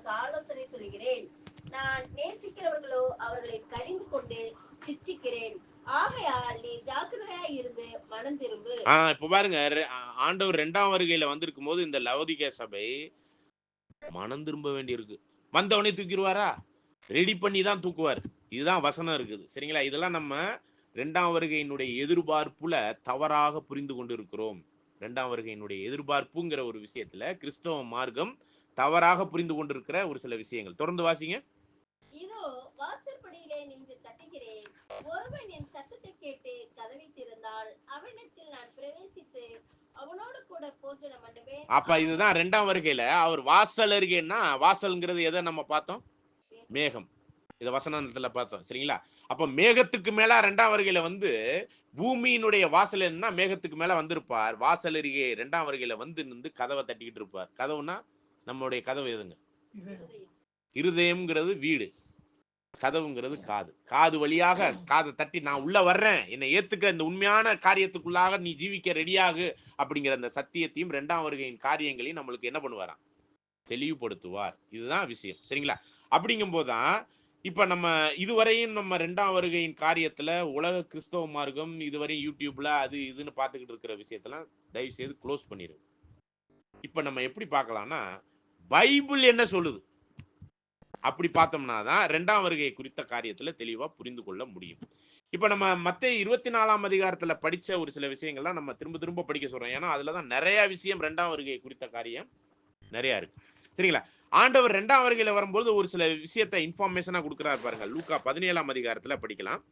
உங்களுக்கு ஆலோசனை சொல்கிறேன். நான் நேசிக்கிறவர்களோ அவர்களை கடிந்து கொண்டு சிட்சிக்கிறேன். ஆகையால் நீ ஜாக்கிரதையா இருந்து மனம் திரும்பு. இப்ப பாருங்க, ஆண்டவர் 2ஆம் வருகையில வந்திருக்கும் போது இந்த லவோதிகேயா சபை மனம் திரும்ப வேண்டியிருக்கு. வந்தவனே தூக்கிடுவாரா? ரெடி பண்ணி தான் தூக்குவார். இதுதான் வசனம் இருக்குது. சரிங்களா? இதெல்லாம் நம்ம 2ஆம் வருகையினுடைய எதிர்பார்ப்புல தவறாக புரிந்து கொண்டு இருக்கிறோம். 2ஆம் வருகையினுடைய எதிர்பார்ப்புங்கிற ஒரு விஷயத்துல கிறிஸ்தவ மார்க்கம் தவறாக புரிந்து கொண்டிருக்கிற ஒரு சில விஷயங்கள். தொடர்ந்து வாசிங்க. இதோ வாசற்படியிலே நின்று தட்டுகிறேன். ஒருவன் என் சத்தத்தை கேட்டு கதவை திறந்தால் அவனிடத்தில் நான் பிரவேசித்து அவனோடு கூட போஜனம் பண்ணுவேன். அப்ப இதுதான் 2ஆம் வருகையில அவர் வாசல் அருகேன்னா, வாசல்ங்கிறது எதை நம்ம பார்த்தோம்? மேகம். இதை வசனத்துல பார்த்தோம். சரிங்களா? அப்ப மேகத்துக்கு மேல 2ஆம் வருகையில வந்து பூமியினுடைய வாசல் என்ன மேகத்துக்கு மேல வந்திருப்பார். வாசல் அருகே 2ஆம் வருகையில வந்து நின்று கதவை தட்டிக்கிட்டு இருப்பார். கதவுனா நம்மளுடைய கதவு எதுங்க? இருதயம்ங்கிறது வீடு, கதவுங்கிறது காது. காது வழியாக காதை தட்டி நான் உள்ள வர்றேன், என்னை ஏத்துக்க, இந்த உண்மையான காரியத்துக்குள்ளாக நீ ஜீவிக்க ரெடியாகு அப்படிங்கிற அந்த சத்தியத்தையும் 2ஆம் வருகையின் காரியங்களையும் நம்மளுக்கு என்ன பண்ணுவாராம்? தெளிவுபடுத்துவார். இதுதான் விஷயம். சரிங்களா? அப்படிங்கும் போதுதான் இப்ப நம்ம இதுவரையும் நம்ம 2ஆம் வருகையின் காரியத்துல உலக கிறிஸ்தவ மார்க்கம் இதுவரை யூடியூப்ல அது இதுன்னு பார்த்துக்கிட்டு இருக்கிற விஷயத்தெல்லாம் தயவு செய்து க்ளோஸ் பண்ணிடுங்க. இப்ப நம்ம எப்படி பார்க்கலாம்னா, பைபிள் என்ன சொல்லுது அப்படி பார்த்தோம்னா தான் 2ஆம் வருகை குறித்த காரியத்துல தெளிவா புரிந்து கொள்ள முடியும். இப்ப நம்ம மத்தேயு 24ஆம் அதிகாரத்துல படிச்ச ஒரு சில விஷயங்கள்லாம் நம்ம திரும்ப திரும்ப படிக்க சொல்றோம். ஏன்னா அதுலதான் நிறைய விஷயம் 2ஆம் வருகை குறித்த காரியம் நிறைய இருக்கு. சரிங்களா? ஆண்டவர் 2ஆம் வருகையில வரும்போது ஒரு சில விஷயத்தை இன்ஃபர்மேஷனா கொடுக்கிறார் பாருங்க. லூக்கா 17ஆம் அதிகாரத்துல படிக்கலாம்.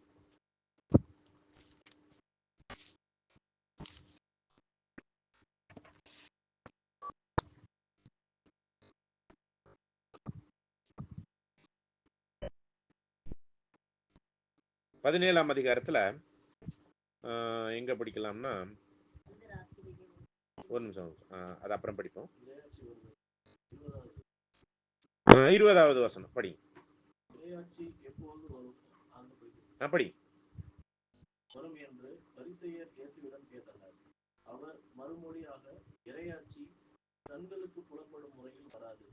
பதினேழாம் அதிகாரத்துல எங்க படிக்கலாம்னா, ஒரு நிமிஷம், அது அப்புறம் படிப்போம். 20வது வசனம் படி. படி. வரும் என்று பரிசேயர் இயேசுவிடம் கேட்டனர். அவர் மறுமொழியாக, இறையாட்சி கண்களுக்கு புலப்படும் முறையில் வராது.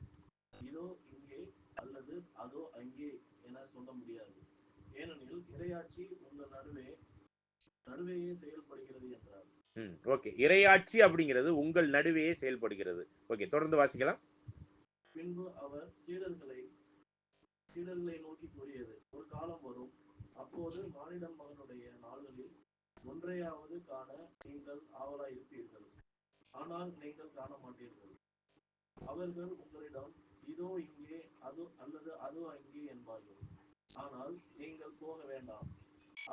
இதோ இங்கே அல்லது அதோ அங்கே என சொல்ல முடியாது. ஏனெனில் இறையாட்சி உங்கள் நடுவேயே செயல்படுகிறது என்றார். ஓகே, இறையாட்சி அப்படிங்கிறது உங்கள் நடுவே செயல்படுகிறது. ஓகே, தொடர்ந்து வாசிக்கலாம். பின்பு அவர் சீடர்களை நோக்கி கூறியது, ஒரு காலம் வரும், அப்போது மானிடன் மகனுடைய நாள்களில் ஒன்றையாவது காண நீங்கள் ஆவலாயிருப்பீர்கள், ஆனால் நீங்கள் காண மாட்டீர்கள். அவர்கள் உங்களிடம் இதோ இங்கே அது அல்லது அதோ அங்கே என்பார்கள். ஆனால் நீங்கள் போக வேண்டாம்,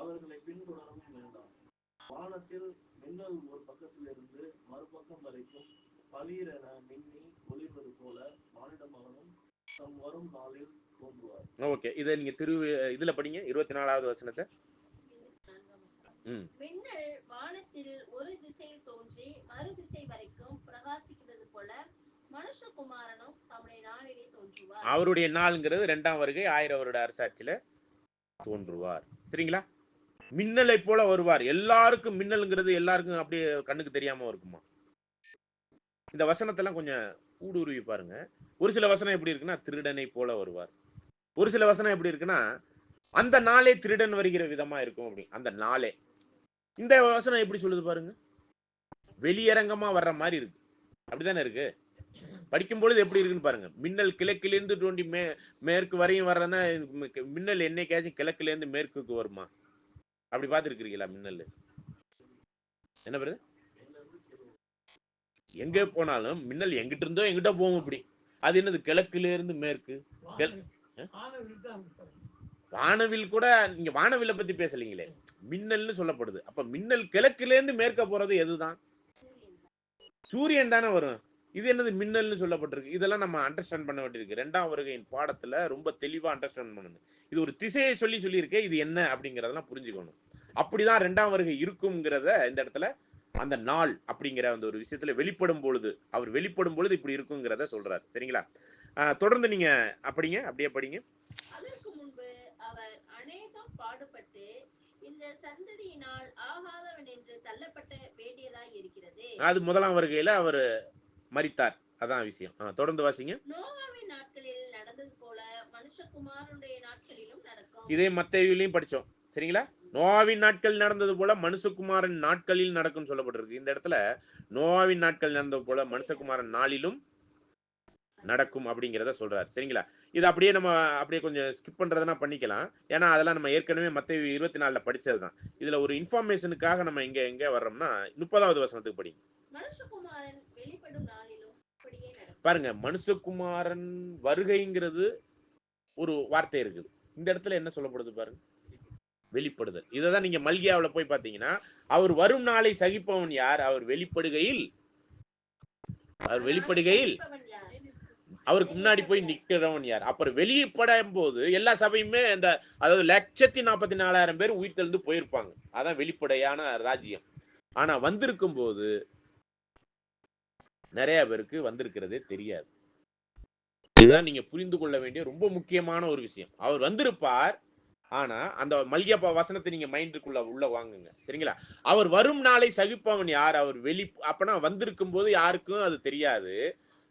அவர்களை பின்தொடரவும் வேண்டாம். வானத்தில் மின்னல் ஒரு பக்கத்திலிருந்து மறுபக்கம் வரைக்கும் பளீரென மின்னி ஒளிர்வது போல மானிட மகனும் தம் வரும் நாளில் தோன்றுவார். ஓகே, இதை நீங்க இதுல படிங்க 24வது வசனத்தை. மின்னல் வானத்தில் ஒரு திசையில் தோன்றி மறு திசை வரைக்கும் பிரகாசிக்கிறது போல மனுஷகுமாரனும் தம்முடைய நாளிலே தோன்றுவார். அவருடைய நாள்ங்கிறது 2ஆம் வருகை 1000 வருட அரசாட்சியில தோன்றுவார். சரிங்களா? மின்னலை போல வருவார். எல்லாருக்கும் மின்னல்ங்கிறது எல்லாருக்கும் அப்படியே கண்ணுக்கு தெரியாம இருக்குமா? இந்த வசனத்தெல்லாம் கொஞ்சம் ஊடுருவி பாருங்க. ஒரு சில வசனம் எப்படி இருக்குன்னா, திருடனை போல வருவார். ஒரு சில வசனம் எப்படி இருக்குன்னா, அந்த நாளே திருடன் வருகிற விதமா இருக்கும் அப்படி. அந்த நாளே. இந்த வசனம் எப்படி சொல்லுது பாருங்க, வெளியரங்கமா வர்ற மாதிரி இருக்கு. அப்படித்தானே இருக்கு? படிக்கும் பொழுது எப்படி இருக்குன்னு பாருங்க. மின்னல் கிழக்கிலிருந்து தோண்டி மேற்கு வரையும் வர்றதுன்னா, மின்னல் என்னைக்காச்சும் கிழக்குல இருந்து மேற்குக்கு வருமா? அப்படி பார்த்துருக்கிறீங்களா மின்னல்? என்ன வருது? எங்க போனாலும் மின்னல் எங்கிட்ட இருந்தோ எங்கிட்ட போகும். இப்படி அது என்னது? கிழக்குல இருந்து மேற்கு. வானவில் கூட நீங்க வானவில்லை பத்தி பேசலீங்களே, மின்னல்னு சொல்லப்படுது. அப்ப மின்னல் கிழக்குல இருந்து மேற்க போறது எதுதான்? சூரியன் தானே வரும். இது என்னது மின்னல்னு சொல்லப்பட்டிருக்கு? இதெல்லாம் நம்ம அண்டர்ஸ்டாண்ட் பண்ண வேண்டியிருக்கு. 2ஆம் வருகையின் பாடத்துல ரொம்ப தெளிவா அண்டர்ஸ்டாண்ட் பண்ணணும். இது ஒரு திசையை சொல்லியிருக்கேன், இது என்ன அப்படிங்கறதெல்லாம் புரிஞ்சுக்கணும். அப்படிதான் 2ஆம் வருகை இருக்குங்கிறத இந்த இடத்துல அந்த நாள் அப்படிங்கிற அந்த ஒரு விஷயத்துல வெளிப்படும் பொழுது, அவர் வெளிப்படும் பொழுது இப்படி இருக்குங்கிறத சொல்றாரு. சரிங்களா? தொடர்ந்து நீங்க அப்படியே படிங்க. அதற்கு முன்பு அவர் அநேகம் பாடுபட்டு இந்த சந்ததியினால் ஆகாதவன் என்று தள்ளப்பட்ட வேண்டியதாய் இருக்கிறது. அது முதலாம் வருகையில அவர் மரித்தார். அதான் விஷயம். தொடர்ந்து வாசிங்க. நோவாவின் நாட்களில் மனுஷகுமாரனுடைய நாட்களிலும் நடக்கும். இதே மத்தேயுவிலையும் படிச்சோம். சரிங்களா? நோவாவின் நாட்கள் நடந்தது போல மனுஷகுமாரன் நாட்களில் நடக்கும் சொல்லப்பட்டிருக்கு. இந்த இடத்துல நோவாவின் நாட்கள் நடந்தது போல மனுஷகுமாரன் நாளிலும் நடக்கும் அப்படிங்கிறத சொல்றாரு. சரிங்களா? இது அப்படியே நம்ம அப்படியே கொஞ்சம் ஸ்கிப் பண்றதுனா பண்ணிக்கலாம். ஏன்னா அதெல்லாம் நம்ம ஏற்கனவே மத்தேயு 24ல படிச்சதுதான். இதுல ஒரு இன்ஃபர்மேஷனுக்காக நம்ம எங்க வர்றோம்னா 30வது வசனத்துக்கு படிங்க. மனுஷகுமாரன் வெளிப்படும் நாளிலும் அப்படியே நடக்கும். பாருங்க, மனுஷகுமாரன் வருகைங்கிறது ஒரு வார்த்தை இருக்குது. இந்த இடத்துல என்ன சொல்லப்படுது பாருங்க, வெளிப்படுதல். இததான் நீங்க மல்கியாவுல போய் பாத்தீங்கன்னா, அவர் வரும் நாளை சகிப்பவன் யார், அவர் வெளிப்படுகையில் அவருக்கு முன்னாடி போய் நிக்கிறவன் யார். அப்புறம் வெளிப்படும் போது எல்லா சபையுமே இந்த அதாவது 1,44,000 பேர் உயிர்த்தெழுந்து போயிருப்பாங்க. அதான் வெளிப்படையான ராஜ்யம். ஆனா வந்திருக்கும் போது நிறைய பேருக்கு வந்திருக்கிறதே தெரியாது. இதுதான் நீங்க புரிந்து கொள்ள வேண்டிய ரொம்ப முக்கியமான ஒரு விஷயம். அவர் வந்திருப்பார், ஆனா அந்த மல்கியா வசனத்தை நீங்க மைண்டுக்குள்ள உள்ள வாங்குங்க. சரிங்களா? அவர் வரும் நாளை சகிப்பவன் யார், அவர் அப்பனா வந்திருக்கும் போது யாருக்கும் அது தெரியாது.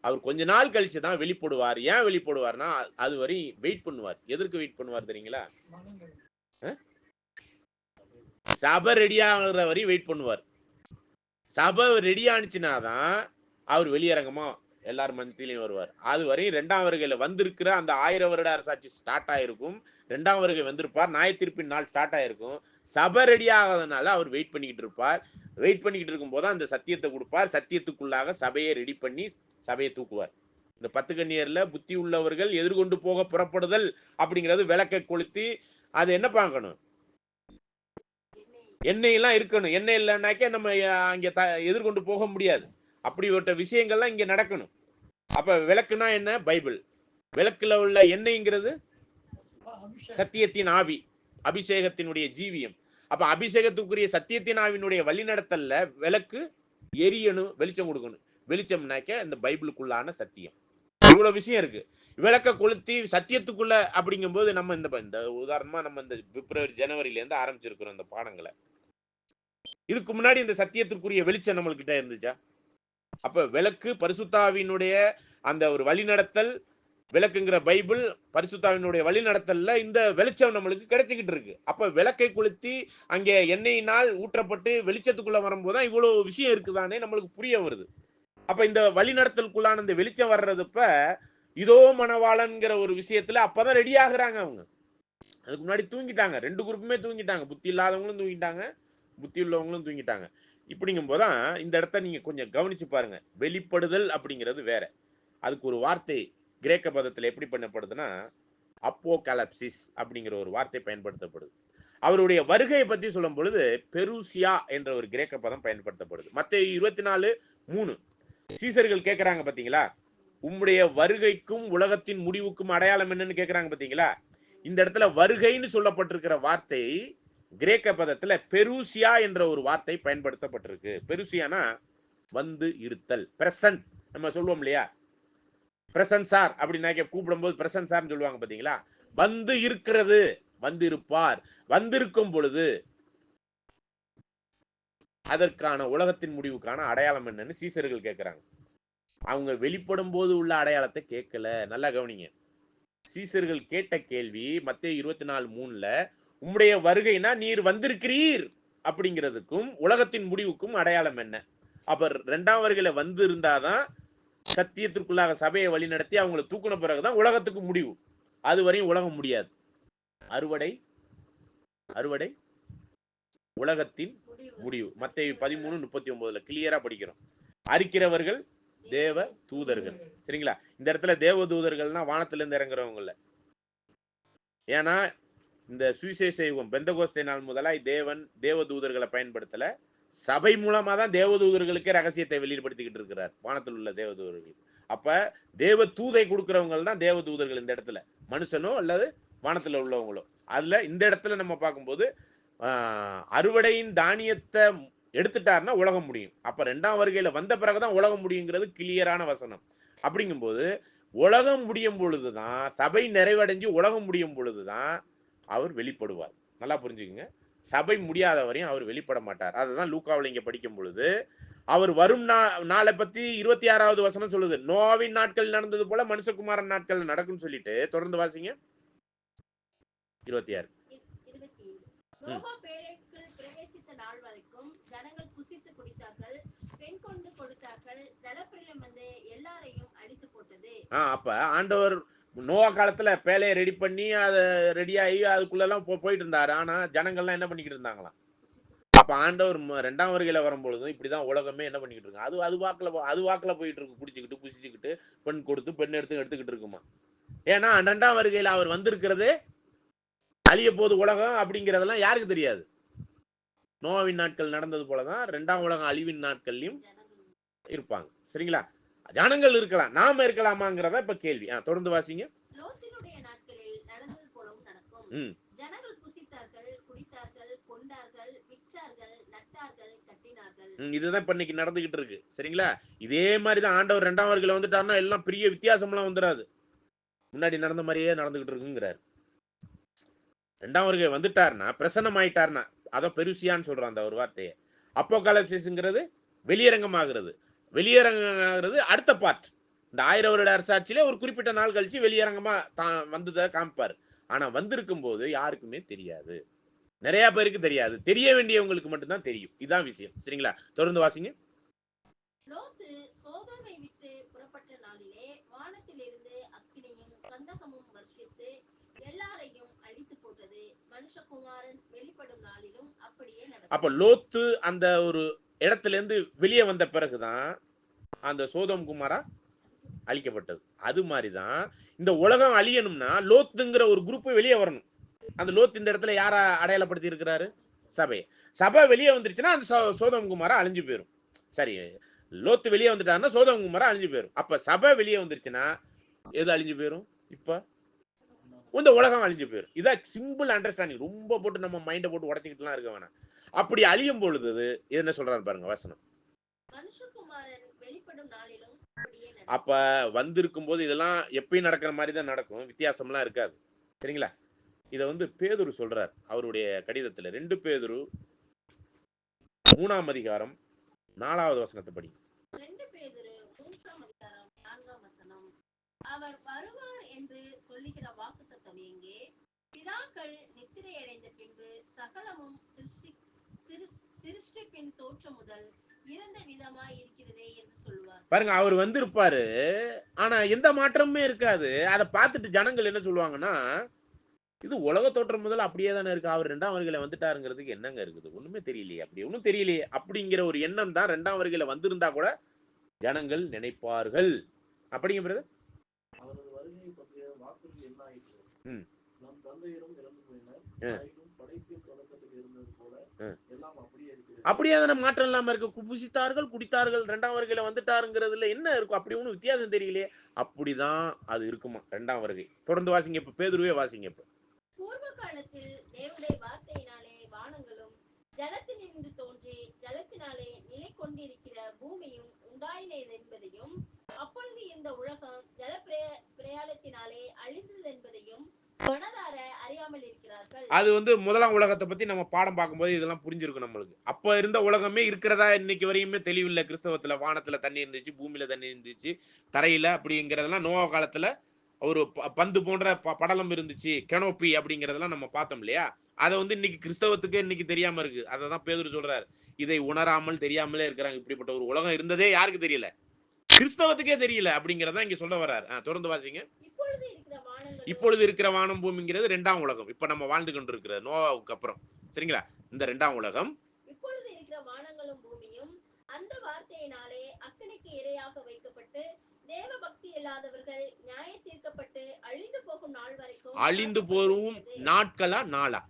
அவர் கொஞ்ச நாள் கழிச்சு தான் வெளிப்படுவார். ஏன் வெளிப்படுவார்னா அது வரை வெயிட் பண்ணுவார். எதற்கு வெயிட் பண்ணுவார் தெரியுங்களா? சபை ரெடி ஆகுற வரை வெயிட் பண்ணுவார். சபை ரெடி ஆனிச்சுனாதான் அவர் வெளியரங்கமா எல்லாரும் மத்தியிலையும் வருவார். அது வரை 2ஆம் வருகையில வந்திருக்கிற அந்த 1000 வருட அரசாட்சி ஸ்டார்ட் ஆயிருக்கும். 2ஆம் வருகை வந்திருப்பார். நியாயத்தீர்ப்பின் நாள் ஸ்டார்ட் ஆயிருக்கும். சபை ரெடி ஆகாதனால அவர் வெயிட் பண்ணிக்கிட்டு இருப்பார். வெயிட் பண்ணிக்கிட்டு இருக்கும் போது அந்த சத்தியத்தை கொடுப்பார். சத்தியத்துக்குள்ளாக சபையை ரெடி பண்ணி சபையை தூக்குவார். இந்த 10 கன்னியர்ல புத்தி உள்ளவர்கள் எதிர்கொண்டு போக புறப்படுதல் அப்படிங்கிறது விளக்கை கொளுத்தி அது என்ன பார்க்கணும், எண்ணெய் எல்லாம் இருக்கணும். எண்ணெய் இல்லைன்னாக்க நம்ம அங்க எதிர்கொண்டு போக முடியாது. அப்படிப்பட்ட விஷயங்கள்லாம் இங்க நடக்கணும். அப்ப விளக்குனா என்ன, பைபிள். விளக்குல உள்ள எண்ணெய்ங்கிறது சத்தியத்தின் ஆவி, அபிஷேகத்தினுடைய ஜீவியம். அப்ப அபிஷேகத்துக்குரிய சத்தியத்தின் ஆவினுடைய வழிநடத்தல்ல விளக்கு எரியணும், வெளிச்சம் கொடுக்கணும். வெளிச்சம்னாக்க இந்த பைபிளுக்குள்ளான சத்தியம். இவ்வளவு விஷயம் இருக்கு. விளக்க கொளுத்தி சத்தியத்துக்குள்ள அப்படிங்கும் போது நம்ம இந்த உதாரணமா நம்ம இந்த பிப்ரவரி ஜனவரியில இருந்து ஆரம்பிச்சிருக்கிறோம் இந்த பாடங்களை. இதுக்கு முன்னாடி இந்த சத்தியத்திற்குரிய வெளிச்சம் நம்மள்கிட்ட இருந்துச்சா? அப்ப விளக்கு பரிசுத்தாவினுடைய அந்த ஒரு வழிநடத்தல், விளக்குங்கிற பைபிள் பரிசுத்தாவினுடைய வழிநடத்தல்ல இந்த வெளிச்சம் நம்மளுக்கு கிடைச்சிக்கிட்டு இருக்கு. அப்ப விளக்கை கொளுத்தி அங்கே எண்ணெயினால் ஊற்றப்பட்டு வெளிச்சத்துக்குள்ள வரும்போதுதான் இவ்வளவு விஷயம் இருக்குதானே நம்மளுக்கு புரிய வருது. அப்ப இந்த வழிநடத்தலுக்குள்ளான இந்த வெளிச்சம் வர்றதுப்ப இதோ மணவாளன்கிற ஒரு விஷயத்துல அப்பதான் ரெடி ஆகுறாங்க அவங்க. அதுக்கு முன்னாடி தூங்கிட்டாங்க. 2 குரூப்புமே தூங்கிட்டாங்க. புத்தி இல்லாதவங்களும் தூங்கிட்டாங்க, புத்தி உள்ளவங்களும் தூங்கிட்டாங்க. இப்படிங்கும் போதான் இந்த இடத்த நீங்க கொஞ்சம் கவனிச்சு பாருங்க. வெளிப்படுதல் அப்படிங்கிறது வேற. அதுக்கு ஒரு வார்த்தை கிரேக்க பதத்துல எப்படி பண்ணப்படுதுன்னா அப்போகலப்சிஸ் அப்படிங்கிற ஒரு வார்த்தை பயன்படுத்தப்படுது. அவருடைய வருகையை பத்தி சொல்லும் பொழுது பெருசியா என்ற ஒரு கிரேக்க பதம் பயன்படுத்தப்படுது. மத்தேயு 24:3 சீசர்கள் கேட்கறாங்க பாத்தீங்களா, உம்முடைய வருகைக்கும் உலகத்தின் முடிவுக்கும் அடையாளம் என்னன்னு கேட்கறாங்க பாத்தீங்களா. இந்த இடத்துல வருகைன்னு சொல்லப்பட்டிருக்கிற வார்த்தை கிரேக்க பதத்துல பெருசியா என்ற ஒரு வார்த்தை பயன்படுத்தப்பட்டிருக்கு. பெருசியானா வந்து இருத்தல், பிரசன்ட். நம்ம சொல்லுவோம் இல்லையா, பிரசன்ட் சார் அப்படின்னா கூப்பிடும் போது பிரசன்ட் சார்னு சொல்லுவாங்க பாத்தீங்களா. வந்து இருக்கிறது, வந்து இருப்பார், வந்திருக்கும் பொழுது அதற்கான உலகத்தின் முடிவுக்கான அடையாளம் என்னன்னு சீசர்கள் கேட்கிறாங்க. அவங்க வெளிப்படும் போது உள்ள அடையாளத்தை கேட்கல. நல்லா கவனிங்க. சீசர்கள் கேட்ட கேள்வி மத்தேயு 24:3 உம்முடைய வருகைனா நீர் வந்திருக்கிறீர் அப்படிங்கிறதுக்கும் உலகத்தின் முடிவுக்கும் அடையாளம் என்ன? அப்ப 2ஆம் வருகையில வந்து இருந்தாதான் சத்தியத்திற்குள்ளாக சபையை வழி நடத்தி அவங்களை தூக்குன பிறகுதான் உலகத்துக்கு முடிவு. அது வரையும் உலகம் முடியாது. அறுவடை அறுவடை உலகத்தின் முடிவு. மத்தேயு 13:39 கிளியரா படிக்கிறோம். அரிக்கிறவர்கள் தேவ தூதர்கள். சரிங்களா? இந்த இடத்துல தேவ தூதர்கள்னா வானத்துல இருந்து இறங்குறவங்க. ஏன்னா இந்த சுவிசேஷ யுகம் பெந்தகோஸ்தே நாள் முதலாய் தேவ தூதர்களை பயன்படுத்தல. சபை மூலமா தான் தேவ தூதர்களுக்கே ரகசியத்தை வெளிப்படுத்திக்கிட்டு இருக்கிறார், வானத்தில் உள்ள தேவ தூதர்கள். அப்ப தேவ தூதை கொடுக்கிறவங்க தான் தேவ தூதர்கள். இந்த இடத்துல மனுஷனோ அல்லது வானத்துல உள்ளவங்களோ. அதுல இந்த இடத்துல நம்ம பார்க்கும்போது அறுவடையின் தானியத்தை எடுத்துட்டாருன்னா உலகம் முடியும். அப்ப 2ஆம் வருகையில வந்த பிறகுதான் உலகம் முடியுங்கிறது கிளியரான வசனம். அப்படிங்கும்போது உலகம் முடியும் பொழுதுதான், சபை நிறைவடைஞ்சு உலகம் முடியும் பொழுதுதான் அவர் வெளிப்படுவார். நல்லா புரிஞ்சுக்குங்க. சபை முடியாத வரையும் அவர் வெளிப்பட மாட்டார். அதுதான் லூக்காவில் இங்க படிக்கும் பொழுது அவர் வரும் நாளை பத்தி 26வது வசனம் சொல்லுது. நோவாவின் நாட்கள் நடந்தது போல மனுஷகுமாரன் நாட்கள் நடக்கும்னு சொல்லிட்டு தொடர்ந்து வாசிங்க. 26. 27. நோவா பேழைக்குள் பிரவேசித்த நாள் வரைக்கும் ஜனங்கள் புசித்து குடித்தார்கள், பெண் கொண்டு கொடுத்தார்கள், ஜலப்பிரளயம் வந்து எல்லாரையும் அழித்து போட்டது. அப்ப ஆண்டவர் நோவா காலத்துல பேலையை ரெடி பண்ணி அதை ரெடி ஆகி அதுக்குள்ளெல்லாம் போயிட்டு இருந்தாரு. ஆனா ஜனங்கள்லாம் என்ன பண்ணிக்கிட்டு இருந்தாங்களாம்? அப்ப ஆண்டவர் 2ஆம் வருகையில வரும்பொழுதும் இப்படிதான் உலகமே என்ன பண்ணிக்கிட்டு இருக்கு? அது வாக்குல போயிட்டு இருக்கு, குடிச்சுக்கிட்டு புசிச்சுக்கிட்டு பெண் கொடுத்து பெண் எடுத்துக்கிட்டு இருக்குமா. ஏன்னா 2ஆம் வருகையில அவர் வந்திருக்கிறது அழிய போது உலகம் அப்படிங்கிறதெல்லாம் யாருக்கு தெரியாது. நோவாவின் நாட்கள் நடந்தது போலதான் 2ஆம் உலகம் அழிவின் நாட்கள்லயும் இருப்பாங்க. சரிங்களா? ஜனங்கள் இருக்கலாம், நாம இருக்கலாமாங்கிறத இப்ப கேள்வி. தொடர்ந்து வாசிங்க. லோத்தினுடைய நாட்களில் நடந்தது போலவும் நடக்கும். ஜனங்கள் புசித்தார்கள், குடித்தார்கள், கொண்டார்கள், விற்றார்கள், நட்டார்கள், கட்டினார்கள். இதுதான் இப்ப இன்னைக்கு நடந்துகிட்டு இருக்கு. சரிங்களா? இதே மாதிரிதான் ஆண்டவர் 2ஆம் வருகையில வந்துட்டாருன்னா எல்லாம் பெரிய வித்தியாசம்லாம் வந்துடாது, முன்னாடி நடந்த மாதிரியே நடந்துகிட்டு இருக்குங்கிறார். 2ஆம் வருகை வந்துட்டாருன்னா பிரசன்னம் ஆயிட்டாருன்னா அதான் பெருசியான்னு சொல்றான் அந்த ஒரு வார்த்தையை. அப்போகாலிப்சிஸ்ங்கிறது வெளியரங்கமாகிறது. வெளியரங்கமாகிறது அடுத்த பார்ட். இந்த 1000 வருட அரசாட்சியில ஒரு குறிப்பிட்ட நாள் கழிச்சு வெளியரங்கமா வந்ததை காமிப்பாரு. ஆனா வந்திருக்கும் போது யாருக்குமே தெரியாது, நிறைய பேருக்கு தெரியாது, தெரிய வேண்டியவங்களுக்கு மட்டும்தான் தெரியும். இதான் விஷயம். சரிங்களா? தொடர்ந்து வாசிங்க. லோத்து சோதோமை விட்டு புறப்பட்ட நாளிலே வானத்திலிருந்து அக்கினியும் கந்தகமும் வர்ஷித்து எல்லாரையும் அழித்து போட்டது. மனுஷகுமாரன் வெளிப்படும் நாளிலும் அப்படியே நடக்கும். அப்ப லோத்து அந்த ஒரு இடத்துல இருந்து வெளியே வந்த பிறகுதான் அந்த சோதோம் குமாரா அழிக்கப்பட்டது. அது மாதிரிதான் இந்த உலகம் அழியணும்னா லோத்துங்கிற ஒரு குரூப் வெளியே வரணும். அந்த லோத்து இந்த இடத்துல யார அடையாளப்படுத்தி இருக்கிறாரு? சபை வெளியே வந்துருச்சுன்னா அந்த சோதோம் குமாரா அழிஞ்சு போயிடும். சரி, லோத்து வெளியே வந்துட்டாருன்னா சோதோம் குமாரா அழிஞ்சு போயிடும். அப்ப சபை வெளியே வந்துருச்சுன்னா எது அழிஞ்சு போயிடும்? இப்ப இந்த உலகம் அழிஞ்சு போயிடும். இதான் சிம்பிள் அண்டர்ஸ்டாண்டிங். ரொம்ப போட்டு நம்ம மைண்டை போட்டு உடச்சிக்கிட்டுலாம் இருக்க வேணாம். அப்படி அழியும் பொழுது என்ன சொல்றாரு பாருங்க வசனம். மனுஷகுமாரன் வெளிப்படும் நாளிலும் அப்ப வந்திருக்கும் போது இதெல்லாம் எப்பயும் நடக்கிற மாதிரி தான் நடக்கும், வித்தியாசம்லாம் இருக்காது. சரிங்களா? இதை பேதுரு சொல்றார் அவருடைய கடிதத்துல. 2 பேதுரு 3ஆம் அதிகாரம் 4வது வசனத்தை படி. 2 பேதுரு 3ஆம் அதிகாரம் 4ஆம் வசனம். அவர் வருவார் என்று சொல்லுகிற வாக்குத்தத்தம் எங்கே? பிதாக்கள் நித்திரை அடைந்த பின்பு சகலமும் சிருஷ்டிப்பின் தோற்றம் முதல் இருந்த விதமாய் இருக்கிறதே என்று சொல்லுவார். பாருங்க, அவர் வந்திருப்பாரு, ஆனா எந்த மாற்றமுமே இருக்காது. அதை பார்த்துட்டு ஜனங்கள் என்ன சொல்லுவாங்கன்னா, இது உலக தோற்றம் முதல்ல அப்படியே தானே இருக்கு, அவர் 2ஆம் வருகையில வந்துட்டாருங்கிறதுக்கு என்னங்க இருக்குது, ஒண்ணுமே தெரியலையே, அப்படி ஒன்றும் தெரியலையே அப்படிங்கிற ஒரு எண்ணம் தான் 2ஆம் வருகையில வந்திருந்தா கூட ஜனங்கள் நினைப்பார்கள். அப்படிங்க பிறகு அவரது வருகையை பற்றிய வாக்குறுதி என்ன ஆயிற்று? நம் தந்தையரும் இறந்து போயினர், படைப்பின் தொடக்கத்தில் இருந்தது போல எல்லாம் அப்படியே இருக்கு. அப்படியே தானே, மாற்றம் இல்லாம இருக்கு. புசித்தார்கள், குடித்தார்கள், 2ஆம் வருகையில வந்துட்டாருங்கிறதுல என்ன இருக்கும்? அப்படி ஒன்றும் வித்தியாசம் தெரியலையே. அப்படிதான் அது இருக்குமா 2ஆம் வருகை. தொடர்ந்து வாசிங்க. இப்ப பேதுருவே வாசிங்க. இப்ப பூர்வ காலத்தில் தேவனுடைய வார்த்தையினாலே வானங்களும் ஜலத்தினின்று தோன்றி ஜலத்தினாலே நிலை கொண்டிருக்கிற பூமியும் உண்டாயினது என்பதையும், அப்பொழுது இந்த உலகம் ஜல பிரயாணத்தினாலே அழிந்தது என்பதையும் மனதார அறியாமல் இருக்கிறார்கள். அது முதலாம் உலகத்தை பத்தி நம்ம பாடம் பார்க்கும்போது இதெல்லாம் புரிஞ்சிருக்கும் நம்மளுக்கு. அப்ப இருந்த உலகமே இருக்கிறதா இன்னைக்கு வரையுமே தெளிவில்லை கிறிஸ்தவத்துல. வானத்துல தண்ணி இருந்துச்சு, பூமியில தண்ணி இருந்துச்சு, தரையில அப்படிங்கிறதெல்லாம் நோவா காலத்துல ஒரு பந்து போன்ற படலம் இருந்துச்சு, கெனோப்பி அப்படிங்கிறதெல்லாம் நம்ம பார்த்தோம் இல்லையா? அதை இன்னைக்கு கிறிஸ்தவத்துக்கே இன்னைக்கு தெரியாம இருக்கு. அதை தான் பேதுரு சொல்றாரு, இதை உணராமல் தெரியாமலே இருக்கிறாங்க. இப்படிப்பட்ட ஒரு உலகம் இருந்ததே யாருக்கு தெரியல? கிறிஸ்தவத்துக்கே தெரியல அப்படிங்கிறத இங்க சொல்ல வர்றாரு. தொடர்ந்து வாசிங்க. இப்பொழுது இருக்கிற வானம் பூமிங்கிறது 2ஆம் உலகம். இப்ப நம்ம வாழ்ந்து கொண்டு இருக்கிற நோவாவுக்கு அப்புறம். சரிங்களா? இந்த 2ஆம் உலகம். இப்பொழுது இருக்கிற வானங்களும் பூமியும் அந்த வார்த்தையினாலே அக்கினிக்கு இரையாக வைக்கப்பட்டு தேவ பக்தி இல்லாதவர்கள் நியாய தீர்க்கப்பட்டு அழிந்து போகும் நாள் வரைக்கும். அழிந்து போகும் நாட்களா நாளா?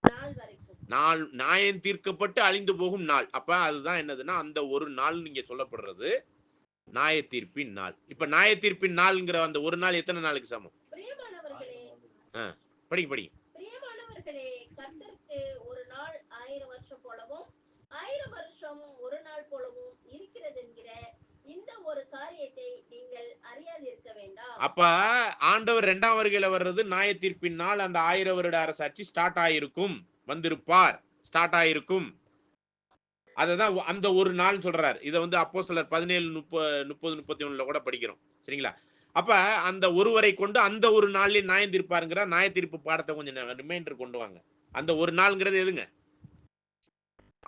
நாள் வரைக்கும். நாள் நியாயம் தீர்க்கப்பட்டு அழிந்து போகும் நாள். அப்ப அதுதான் என்னதுன்னா அந்த ஒரு நாள் நீங்க சொல்லப்படுறது நியாய தீர்ப்பின் நாள். இப்ப நியாய தீர்ப்பின் நாள்ங்கிற அந்த ஒரு நாள் எத்தனை நாளுக்கு சமம்? படி. பிரியமானவர்களே, கர்த்தருக்கு ஒரு நாள் 1000 வருஷம் போலவும் 1000 வருஷம் ஒரு நாள் போலவும் இருக்கிறது என்கிற இந்த ஒரு காரியத்தை நீங்கள் அறியாதிருக்க வேண்டாம். அப்ப ஆண்டவர் 2ஆம் வருகையில வர்றது நியாய தீர்ப்பின் நாள். அந்த 1000 வருட அரசாட்சி ஸ்டார்ட் ஆயிருக்கும், வந்திருப்பார், ஸ்டார்ட் ஆயிருக்கும். அததான் அந்த ஒரு நாள் சொல்றாரு. இதை அப்போஸ்தலர் 17:30-31 கூட படிக்கிறோம். சரிங்களா? அப்ப அந்த ஒருவரை கொண்டு அந்த ஒரு நாளில் நியாயம் தீர்ப்பாருங்கிற நியாய தீர்ப்பு பாடத்தை கொஞ்சம் ரிமைண்டர் கொண்டு வாங்க. அந்த ஒரு நாள்ங்கிறது எதுங்க?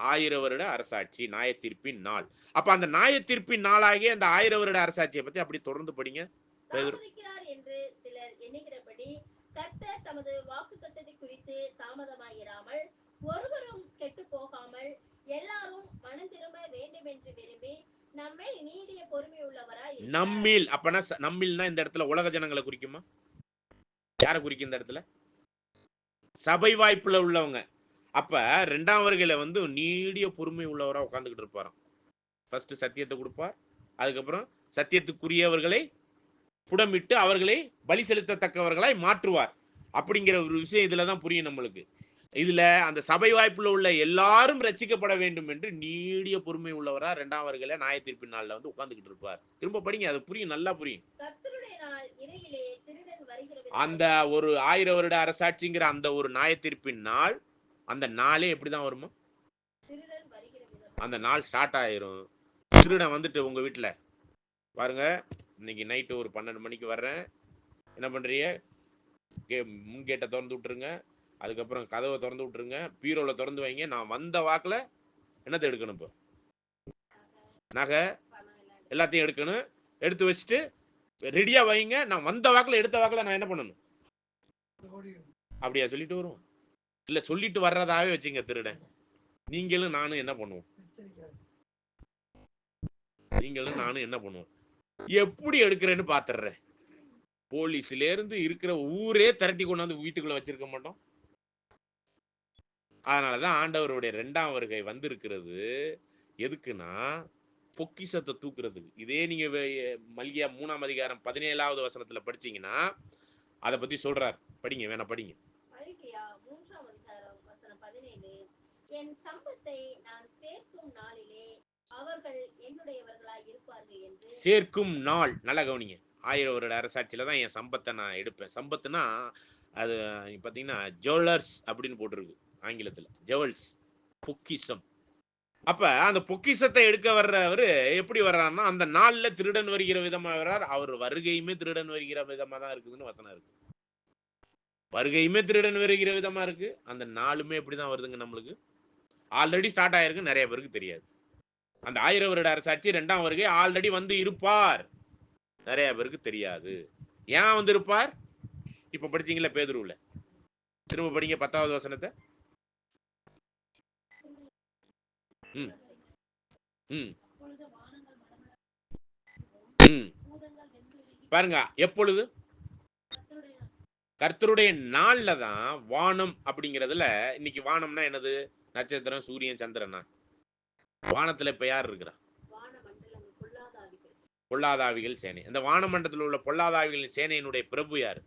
1000 வருட அரசாட்சி, நியாய தீர்ப்பின் நாள். அப்ப அந்த நியாய தீர்ப்பின் நாளாகிய அந்த 1000 வருட அரசாட்சியை பத்தி அப்படி தொடர்ந்து படிங்க. தாமதிக்கிறார் என்று சிலர் எண்ணுகிறபடி கர்த்தர் தமது வாக்குத்தத்தத்தை குறித்து தாமதமாயிராமல் ஒருவரும் கெட்டு போகாமல் எல்லாரும் மனம் திரும்ப வேண்டும் என்று விரும்பி நம்மில் நீடிய பொறுமை உள்ளவராய் இருக்கிறார். நம்மில் அப்பனா நம்மில்னா இந்த இடத்துல உலக ஜனங்களை குறிக்குமா? யாரை குறிக்கும் இந்த இடத்துல? சபை வாய்ப்புல உள்ளவங்க. அப்ப 2ஆம் வருகையில வந்து நீடிய பொறுமை உள்ளவரா உட்கார்ந்துகிட்டு இருப்பாராம். ஃபர்ஸ்ட் சத்தியத்தை கொடுப்பார், அதுக்கப்புறம் சத்தியத்துக்குரியவர்களை புடமிட்டு அவர்களை பலி செலுத்தத்தக்கவர்களாய் மாற்றுவார். அப்படிங்கிற ஒரு விஷயம் இதுல தான் புரியும் நம்மளுக்கு. இதுல அந்த சபை வாய்ப்புல உள்ள எல்லாரும் ரட்சிக்கப்பட வேண்டும் என்று நீடிய பொறுமை உள்ளவரா 2ஆம் வருகையில நியாய தீர்ப்பின் நாள்ல வந்து உட்கார்ந்துகிட்டு இருப்பார். திரும்ப படிங்க, அது புரியும், நல்லா புரியும். கர்த்தருடைய நாள் இரவிலே திருடன் வருகிறது. அந்த ஒரு 1000 வருட அரசாட்சிங்கிற அந்த ஒரு நியாய தீர்ப்பின் நாள், அந்த நாளே எப்படிதான் வருமா? திருடன் வருகிற விதம். அந்த நாள் ஸ்டார்ட் ஆயிரும். திருடன் வந்துட்டு உங்க வீட்டுல பாருங்க, இன்னைக்கு நைட்டு ஒரு 12 மணிக்கு வர்றேன், என்ன பண்றீங்க? முன் கேட்டை திறந்து விட்டுருங்க, அதுக்கப்புறம் கதவை திறந்து விட்டுருங்க, பீரோல திறந்து வைங்க. நான் வந்த வாக்குல என்னத்தை எடுக்கணும்? இப்போ நகை எல்லாத்தையும் எடுக்கணும். எடுத்து வச்சுட்டு ரெடியா வைங்க. நான் வந்த வாக்குல எடுத்த வாக்குல நான் என்ன பண்ணணும்? அப்படியா சொல்லிட்டு வருவோம்? இல்ல சொல்லிட்டு வர்றதாவே வச்சுங்க திருடன். நீங்களும் நானும் என்ன பண்ணுவோம்? நீங்களும் நானும் என்ன பண்ணுவோம்? எப்படி எடுக்கிறேன்னு பாத்துறேன். போலீஸ்ல இருந்து இருக்கிற ஊரே திரட்டி கொண்டாந்து வீட்டுக்குள்ள வச்சிருக்க மாட்டோம். அதனாலதான் ஆண்டவருடைய 2ஆம் வருகை வந்திருக்கிறது எதுக்குன்னா பொக்கிஷத்தை தூக்குறதுக்கு. இதே நீங்க மல்கியா 3ஆம் அதிகாரம் 17வது வசனத்துல படிச்சீங்கன்னா அதை பத்தி சொல்றார். படிங்க, வேணா படிங்க. மல்கியா 3ஆம் அதிகாரம் வசனம் 17. என் சம்பத்தை நான் சேர்க்கும் நாளிலே அவர்கள் என்னுடையவர்களாய் இருப்பார்கள் என்று. சேர்க்கும் நாள் நல்லா கவனிங்க. 1000 வருட அரசாட்சியில தான் என் சம்பத்தை நான் எடுப்பேன். சம்பத்துனா அது பாத்தீங்கன்னா ஜுவல்லர்ஸ் அப்படின்னு போட்டிருக்கு ஆங்கிலத்துல. ஜுவல்ஸ், பொக்கிஷம். அப்ப அந்த பொக்கிஷத்தை எடுக்க வர்றவரு எப்படி வர்றாருன்னா அந்த நாள்ல திருடன் வருகிற விதமா வர்றார். அவர் வருகையுமே திருடன் வருகிற விதமா தான் இருக்குதுன்னு வசனம் இருக்கு. வருகையுமே திருடன் வருகிற விதமா இருக்கு, அந்த நாளுமே எப்படிதான் வருதுங்க நம்மளுக்கு. ஆல்ரெடி ஸ்டார்ட் ஆயிருக்கு, நிறைய பேருக்கு தெரியாது. அந்த 1000 வருட அரசாட்சி 2ஆம் வருகை ஆல்ரெடி வந்து இருப்பார், நிறைய பேருக்கு தெரியாது. ஏன் வந்து இருப்பார்? இப்ப படிச்சீங்களா பேதுருவுல, திரும்ப படிங்க 10வது வசனத்தை. பாருங்க, எப்பொழுது? கர்த்தருடைய நாள்ல தான் வானம் அப்படிங்கிறதுல. இன்னைக்கு வானம்னா என்னது? நட்சத்திரம், சூரியன், சந்திரனா? வானத்துல இப்ப யார் இருக்கிறா? பொல்லாதாவிகள் சேனை. அந்த வானமண்டலத்தில் உள்ள பொல்லாதாவிகளின் சேனையினுடைய பிரபு யாரு?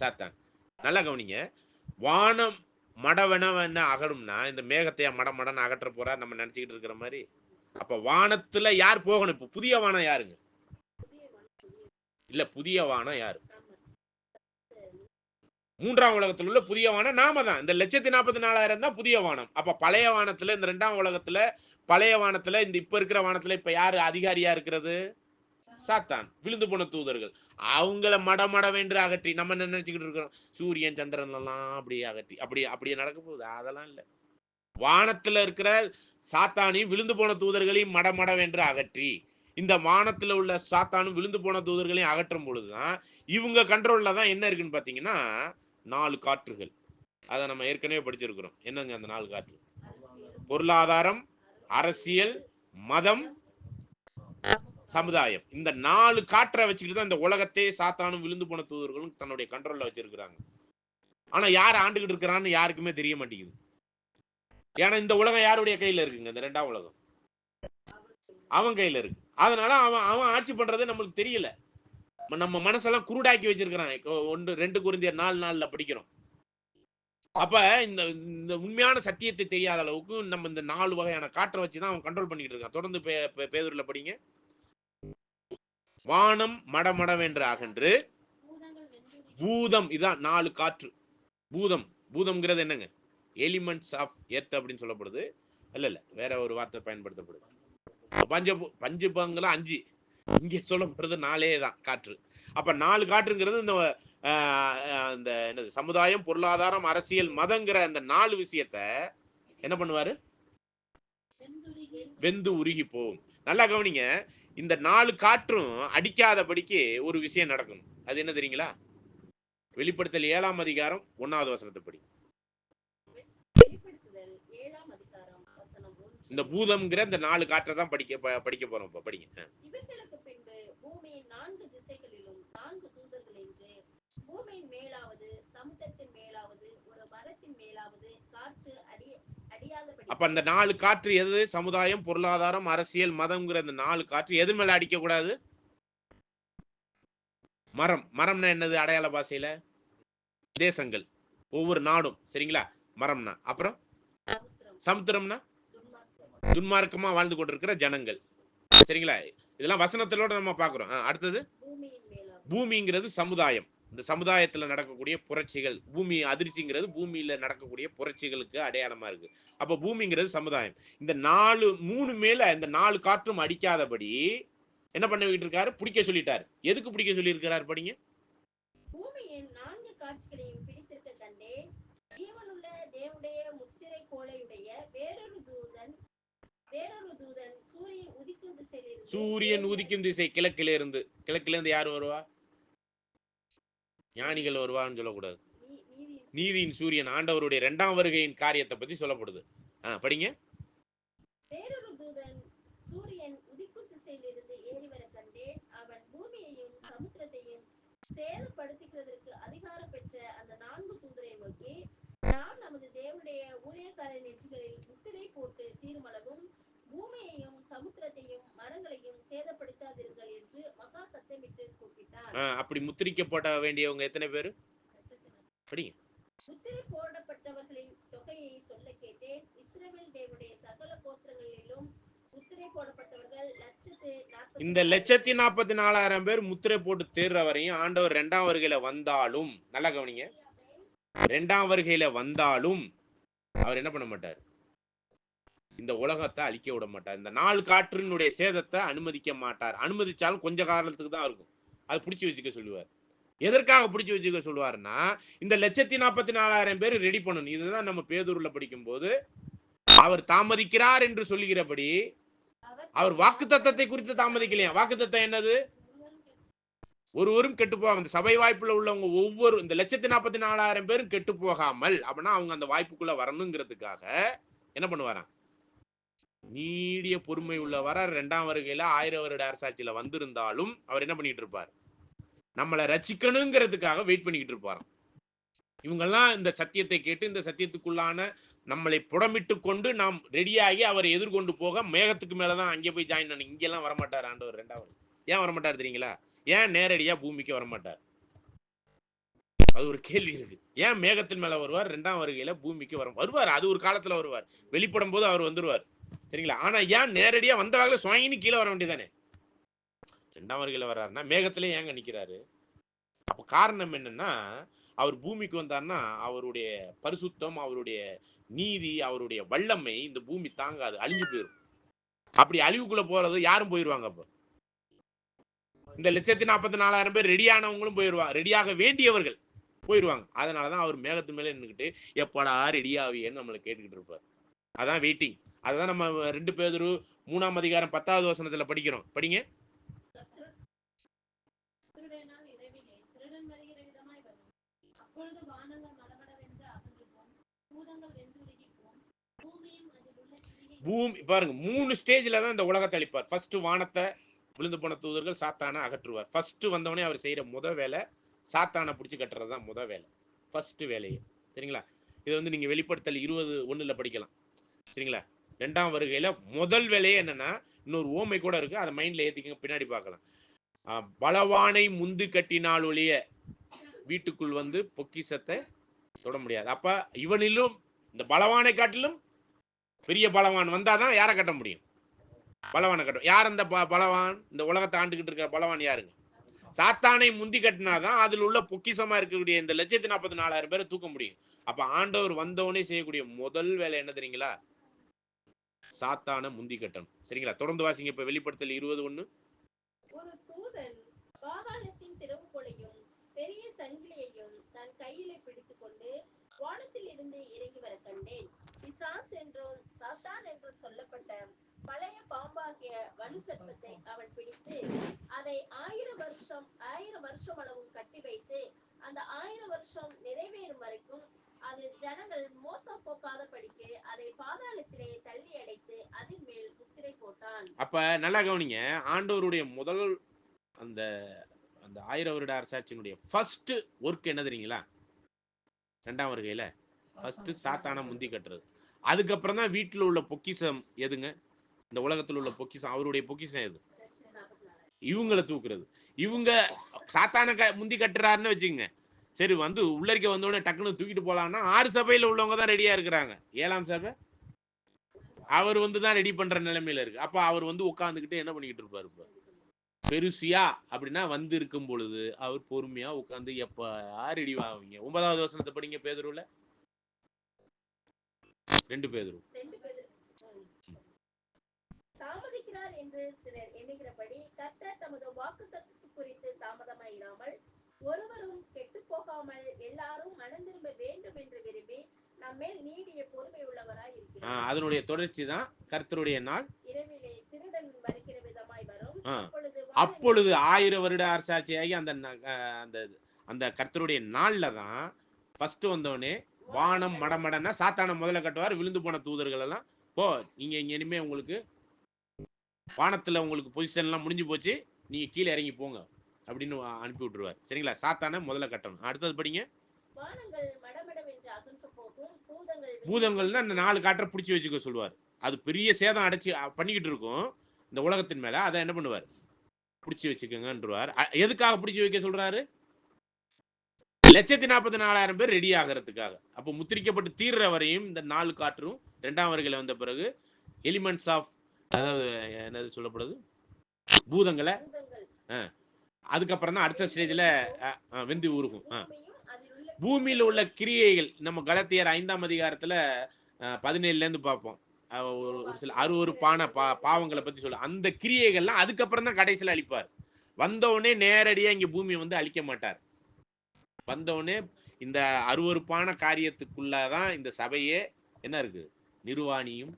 சாத்தான். நல்லா கவனிங்க. வானம் மடவென அகடும்னா இந்த மேகத்தையா மடமடன்னு அகற்ற போறா நம்ம நினைச்சுக்கிட்டு இருக்கிற மாதிரி. அப்ப வானத்துல யார் போகணும்? இப்ப புதிய வானம் யாருங்க? இல்ல, புதிய வானம் யாரு? 3ஆம் உலகத்தில் உள்ள புதிய வானம் நாம தான். இந்த 1,44,000 தான் புதிய வானம். அப்ப பழைய வானத்துல, இந்த 2ஆம் உலகத்துல பழைய வானத்துல, இந்த இப்ப இருக்கிற வானத்துல இப்ப யாரு அதிகாரியா இருக்கிறது? சாத்தான், விழுந்து போன தூதர்கள். அவங்கள மடமடவென்று அகற்றி நம்ம நினைச்சுக்கிட்டு இருக்கிறோம் சூரியன் சந்திரன் எல்லாம் அப்படியே அகற்றி அப்படியே நடக்க போகுது. அதெல்லாம் இல்ல. வானத்துல இருக்கிற சாத்தானையும் விழுந்து போன தூதர்களையும் மடமடவென்று அகற்றி இந்த வானத்துல உள்ள சாத்தானும் விழுந்து போன தூதர்களையும் அகற்றும் பொழுதுதான் இவங்க கண்ட்ரோல்ல தான் என்ன இருக்குன்னு பாத்தீங்கன்னா 4 காற்றுகள். அதை நம்ம ஏற்கனவே படிச்சிருக்கிறோம். என்னங்க அந்த 4 காற்று? பொருளாதாரம், அரசியல், மதம், சமுதாயம். இந்த 4 காற்றை வச்சுக்கிட்டு தான் இந்த உலகத்தை சாத்தானும் விழுந்து போன தூதர்களும் தன்னுடைய கண்ட்ரோல்ல வச்சிருக்கிறாங்க. ஆனா யார் ஆண்டுகிட்டு இருக்கிறான்னு யாருக்குமே தெரிய மாட்டேங்குது. ஏன்னா இந்த உலகம் யாருடைய கையில இருக்குங்க? இந்த 2ஆம் உலகம் அவன் கையில இருக்கு. அதனால அவன் ஆட்சி பண்றதே நம்மளுக்கு தெரியல. நம்ம மனசெல்லாம் குருடாக்கி வச்சிருக்கிறான். 2 கொரிந்தியர் 4:4 படிக்கிறோம். அப்ப இந்த உண்மையான சத்தியத்தை தெரியாத அளவுக்கு நம்ம இந்த 4 வகையான காற்றை வச்சுதான் அவன் கண்ட்ரோல் பண்ணிட்டு இருக்கான். தொடர்ந்து பேதுருல படிங்க. வானம் மடமடவென்று அகன்று பூதம், இதான் 4 காற்று. பூதம்ங்கிறது என்னங்க? எலிமெண்ட்ஸ் ஆஃப் எர்த் அப்படின்னு சொல்லப்படுது. இல்ல வேற ஒரு வார்த்தை பயன்படுத்தப்படுது. பஞ்சபங்கல 5, இங்க சொல்லப்படுறது 4 தான் காற்று. அப்ப 4 காற்றுங்கிறது இந்த என்னது சமுதாயம், பொருளாதாரம், அரசியல், மதங்கிற அந்த 4 விஷயத்த என்ன பண்ணுவாரு? வெந்து உருகி போகும். நல்லா கவனிங்க. இந்த 4 காற்றும் அடிக்காதபடிக்கு ஒரு விஷயம் நடக்கணும். அது என்ன தெரியுங்களா? வெளிப்படுத்தல் 7ஆம் அதிகாரம் 1வது வசனத்தை படி. வெளிப்படுத்துதல் 7ஆம் அதிகாரம் வசனம் 1. இந்த பூதம்ங்கிற இந்த 4 காற்றை தான் படிக்க போறோம். இப்ப படிங்க. இவைகளுக்கு பின்பு பூமியின் 4 திசைகளிலும் 4 தூதர்கள் என்று பூமியின் மேலாவது சமுத்திரத்தின் மேலாவது ஒரு மரத்தின் மேலாவது காற்று அடியாதபடி. அப்ப அந்த 4 காற்று எது? சமுதாயம், பொருளாதாரம், அரசியல், மதம்ங்கிற அந்த 4 காற்று எது மேல அடிக்க கூடாது? மரம். மரம்னா என்னது அடையாள பாஷையில? தேசங்கள், ஒவ்வொரு நாடும். சரிங்களா? மரம்னா. அப்புறம் சமுத்திரம்னா துன்மார்க்கமா வாழ்ந்து கொண்டிருக்கிற ஜனங்கள். சரிங்களா? இதெல்லாம் வசனத்திலோட நம்ம பார்க்கிறோம். அடுத்தது பூமிங்கிறது சமுதாயம். இந்த சமுதாயத்துல நடக்கக்கூடிய புரட்சிகள், பூமி அதிர்ச்சிங்கிறது பூமியில நடக்கக்கூடிய புரட்சிகளுக்கு அடையாளமா இருக்கு. அப்ப பூமிங்கிறது சமுதாயம். இந்த 3 மேல இந்த 4 காற்றும் அடிக்காதபடி என்ன பண்ணிட்டு இருக்காரு? பிடிக்க சொல்லிட்டாரு. எதுக்கு பிடிக்க சொல்லி இருக்கிறார்? படிங்க. பூமியின் 4 காட்சிகளையும் பிடித்திருக்க கண்டேன். ஜீவனுள்ள தேவனுடைய முத்திரை கோலையுடைய வேறொரு தூதன் சூரியன் உதிக்கும் திசை கிழக்கில இருந்து. கிழக்கில இருந்து யார் வருவா? ஞானிகள் வருவான்னு சொல்லக்கூடாது. நீதியின் சூரியன் ஆண்டவருடைய 2ஆம் வருகையின் காரியத்தை பத்தி சொல்லப்படுது. படிங்க. வேறொரு தூதன் சூரியன் உதிக்கும் திசையிலிருந்து ஏறி வர கண்டேன். அவன் பூமியையும் சமுத்திரத்தையும் சேதப்படுத்துகிறதற்கு அதிகாரம் பெற்ற அந்த 4 தூதரை நோக்கி, நாம் நமது தேவனுடைய ஊழியக்காரர் நெற்றிகளில் முத்திரை போட்டு தீருமளவும் பூமியையும் சமுத்திரத்தையும் மரங்களையும் சேதப்படுத்தாதீர்கள் என்று மகா சத்தமிட்டு கூப்பிட்டார். அப்படி முத்திரிக்கப்பட வேண்டியவங்க எத்தனை பேரு? படிங்க. முத்திரை போடப்பட்டவர்களின் தொகையை சொல்ல கேட்டேன். இஸ்ரவேல் தேவனுடைய சகல கோத்திரங்களிலும் முத்திரை போடப்பட்டவர்கள் இந்த 1,44,000 பேர் முத்திரை போட்டு தேர்ற வரையும் ஆண்டவர் 2ஆம் வருகையில வந்தாலும், நல்லா கவனிங்க, 2ஆம் வருகையில வந்தாலும் அவர் என்ன பண்ண மாட்டார்? இந்த உலகத்தை அழிக்க விட மாட்டார். இந்த 4 காற்றினுடைய சேதத்தை அனுமதிக்க மாட்டார். அனுமதிச்சாலும் கொஞ்ச காலத்துக்கு தான் இருக்கும். அது பிடிச்சி வச்சுக்க சொல்லுவார். எதற்காக பிடிச்சி வச்சுக்க சொல்லுவாருன்னா, இந்த 1,44,000 பேர் ரெடி பண்ணணும். இதுதான் நம்ம பேதுருல படிக்கும் போது அவர் தாமதிக்கிறார் என்று சொல்லுகிறபடி, அவர் வாக்குத்தத்தத்தை குறித்து தாமதிக்கலையா? வாக்குத்தத்தம் என்னது? ஒருவரும் கெட்டு போகாம, இந்த சபை வாய்ப்புல உள்ளவங்க ஒவ்வொரு இந்த 1,44,000 பேரும் கெட்டு போகாமல், அப்படின்னா அவங்க அந்த வாய்ப்புக்குள்ள வரணுங்கிறதுக்காக என்ன பண்ணுவாராம்? நீடிய பொறுமை உள்ளவரா 2ஆம் வருகையில 1000 வருட அரசாட்சியில வந்திருந்தாலும் அவர் என்ன பண்ணிட்டு இருப்பார்? நம்மளை ரட்சிக்கணுங்கிறதுக்காக வெயிட் பண்ணிக்கிட்டு இருப்பாராம். இவங்கெல்லாம் இந்த சத்தியத்தை கேட்டு இந்த சத்தியத்துக்குள்ளான நம்மளை புடமிட்டு கொண்டு நாம் ரெடியாகி அவரை எதிர்கொண்டு போக மேகத்துக்கு மேலதான் அங்கே போய் ஜாயின் பண்ணி. இங்கெல்லாம் வரமாட்டார் ஆண்டவர் 2ஆவது. ஏன் வரமாட்டார் தெரியுங்களா? ஏன் நேரடியா பூமிக்கு வரமாட்டார்? அது ஒரு கேள்வி இருக்கு. ஏன் மேகத்தின் மேல வருவார்? 2ஆம் வருகையில பூமிக்கு வருவார். அது ஒரு காலத்துல வருவார். வெளிப்படும் போது அவர் வந்துருவார். சரிங்களா? ஆனா ஏன் நேரடியா வந்த வகையில சுவாயின்னு கீழே வர வேண்டியதானே? 2ஆம் வருகையில வர்றாருன்னா மேகத்திலே ஏங்க நிக்கிறாரு? அப்ப காரணம் என்னன்னா, அவர் பூமிக்கு வந்தார்னா அவருடைய பரிசுத்தம், அவருடைய நீதி, அவருடைய வல்லமை இந்த பூமி தாங்காது, அழிஞ்சு போயிடும். அப்படி அழிவுக்குள்ள போறது யாரும் போயிருவாங்க. அப்ப இந்த 1,44,000 பேர் ரெடியானவங்களும் போயிருவாங்க, ரெடியாக வேண்டியவர்கள் போயிருவாங்க. அதனாலதான் அவர் மேகத்து மேல நின்றுக்கிட்டு எப்படா ரெடியாவியன்னு நம்மளை கேட்டுக்கிட்டு இருப்பார். அதான் வெயிட்டிங். அதுதான் நம்ம 2 பேதுரு 3ஆம் அதிகாரம் 10வது வசனத்துல படிக்கிறோம். படிங்க. பூமி பாருங்க, 3 ஸ்டேஜ்ல தான் இந்த உலகத்தை அழிப்பார். ஃபர்ஸ்ட் வானத்தை, விழுந்து போன தூதர்கள், சாத்தானை அகற்றுவார். ஃபர்ஸ்ட் வந்தவனே அவர் செய்யற முத வேலை சாத்தானை பிடிச்சி கட்டுறது தான் முத வேலை, ஃபர்ஸ்ட் வேலையே. சரிங்களா? இதை வந்து நீங்க வெளிப்படுத்தல் 20:1 படிக்கலாம். சரிங்களா? 2ஆம் வருகையில முதல் வேலையே என்னன்னா, இன்னொரு ஓமை கூட இருக்கு, அதை மைண்ட்ல ஏத்திக்கங்க, பின்னாடி பார்க்கலாம். பலவானை முந்து கட்டினால் ஒழிய வீட்டுக்குள் வந்து பொக்கிஷத்தை தொட முடியாது. அப்ப இவனிலும் இந்த பலவானை காட்டிலும் பெரிய பலவான் வந்தாதான் யாரை கட்ட முடியும்? பலவானை கட்டும். யார் அந்த பலவான்? இந்த உலகத்தை ஆண்டுகிட்டு இருக்கிற பலவான் யாருங்க? சாத்தானை முந்தி கட்டினாதான் அதில் உள்ள பொக்கிஷமா இருக்கக்கூடிய இந்த 1,44,000 பேரை தூக்க முடியும். அப்ப ஆண்டவர் வந்தவனே செய்யக்கூடிய முதல் வேலை என்ன தெரியுங்களா? சாத்தானை முந்தி கட்டணும். சரிங்களா? தொடர்ந்து வாசிங்க. இப்ப வெளிப்படுத்தல் 20:1. ஒரு தூதன் பாதாளத்தின் திறவுகோலை 1000 வருஷம் அளவும் கட்டி வைத்து அந்த 1000 வருஷம் நிறைவேறும் வரைக்கும் அது ஜனங்கள் மோசம் போக்காத படிக்கு அதை பாதாளத்திலே தள்ளி அடைத்து அதன் மேல் முத்திரை போட்டான். அப்ப நல்லா கவனிங்க, ஆண்டவருடைய முதல் அந்த அந்த 1000 வருட அரசாட்சியினுடைய ஃபர்ஸ்ட் ஒர்க் என்ன தெரியுங்களா? 2ஆம் வருகையில ஃபர்ஸ்ட் சாத்தான முந்தி கட்டுறது. அதுக்கப்புறம் தான் வீட்டில் உள்ள பொக்கிஷம் எதுங்க? இந்த உலகத்தில் உள்ள பொக்கிஷம், அவருடைய பொக்கிஷம் எது? இவங்களை தூக்குறது. இவங்க சாத்தான முந்தி கட்டுறாருன்னு வச்சுக்கோங்க. சரி, வந்து உள்ளரிக்க வந்தோடனே டக்குன்னு தூக்கிட்டு போலாம்னா 6 சபையில உள்ளவங்க தான் ரெடியா இருக்கிறாங்க. 7ஆம் சபை அவர் வந்து தான் ரெடி பண்ற நிலைமையில இருக்கு. அப்ப அவர் வந்து உட்கார்ந்துகிட்டு என்ன பண்ணிக்கிட்டு இருப்பாரு? இப்ப பெருசியா அப்படின்னா வந்து இருக்கும் பொழுது அவர் பொறுமையா உட்கார்ந்து எப்ப ரெடி ஆவீங்க? 9வது வசனத்தை படிங்க பேதுருல. 2 பேதுரு. தாமதிக்கிறார் என்று சிலர் எண்ணுகிறபடி கர்த்தர் தமது வாக்குத்தத்தம் குறித்து தாமதமாயிராமல் ஒருவரும் கெட்டு போகாமல் எல்லாரும் மனம் திரும்ப வேண்டும் என்று விரும்பி நம்மேல் நீடிய பொறுமை உள்ளவராய் இருக்கிறார். அதனுடைய தொடர்ச்சி தான் கர்த்தருடைய நாள் இரவிலே திருடன் வருகிற விதமாய் வரும். அப்பொழுது 1000 வருட அரசாட்சியாகி அந்த அந்த அந்த கர்த்தருடைய நாள்ல தான் ஃபர்ஸ்ட் வந்தவனே வானம் மடமடன்னா சாத்தான முதல்ல கட்டுவார். விழுந்து போன தூதர்கள் எல்லாம் போ, நீங்க இங்க இனிமே உங்களுக்கு வானத்துல உங்களுக்கு பொசிஷன்லாம் முடிஞ்சு போச்சு, நீங்க கீழே இறங்கி போங்க அப்படின்னு அனுப்பி விட்டுருவார். சரிங்களா? சாத்தான முதல்ல கட்டணும். அடுத்தது படிங்க. பூதங்கள்னா இந்த 4 காற்றை பிடிச்சி வச்சுக்க சொல்லுவார். அது பெரிய சேதம் அடைச்சி பண்ணிக்கிட்டு இருக்கும் இந்த உலகத்தின் மேல. அதை என்ன பண்ணுவார்? பிடிச்சி வச்சுக்கோங்கன்றார். எதுக்காக பிடிச்சி வைக்க சொல்றாரு? 1,44,000 பேர் ரெடி ஆகிறதுக்காக. அப்போ முத்திரிக்கப்பட்டு தீர்ற வரையும் இந்த 4 காற்றும் 2ஆம் வருகையில வந்த பிறகு எலிமெண்ட்ஸ் ஆஃப், அதாவது என்னது சொல்லப்படுது, பூதங்களை அதுக்கப்புறம் தான் அடுத்த ஸ்டேஜ்ல வெந்து உருகும். பூமியில உள்ள கிரியைகள் நம்ம கலாத்தியர் 5ஆம் அதிகாரத்துல 17ல இருந்து பார்ப்போம். ஒரு சில அருவருப்பான பாவங்களை பத்தி சொல்ல, அந்த கிரியைகள்லாம் அதுக்கப்புறம் தான் கடைசியில் அழிப்பார். வந்தவுடனே நேரடியா இங்க பூமியை வந்து அழிக்க மாட்டார். வந்தவுடனே இந்த அருவருப்பான காரியத்துக்குள்ளதான் இந்த சபையே என்ன இருக்கு? நிர்வாணியும்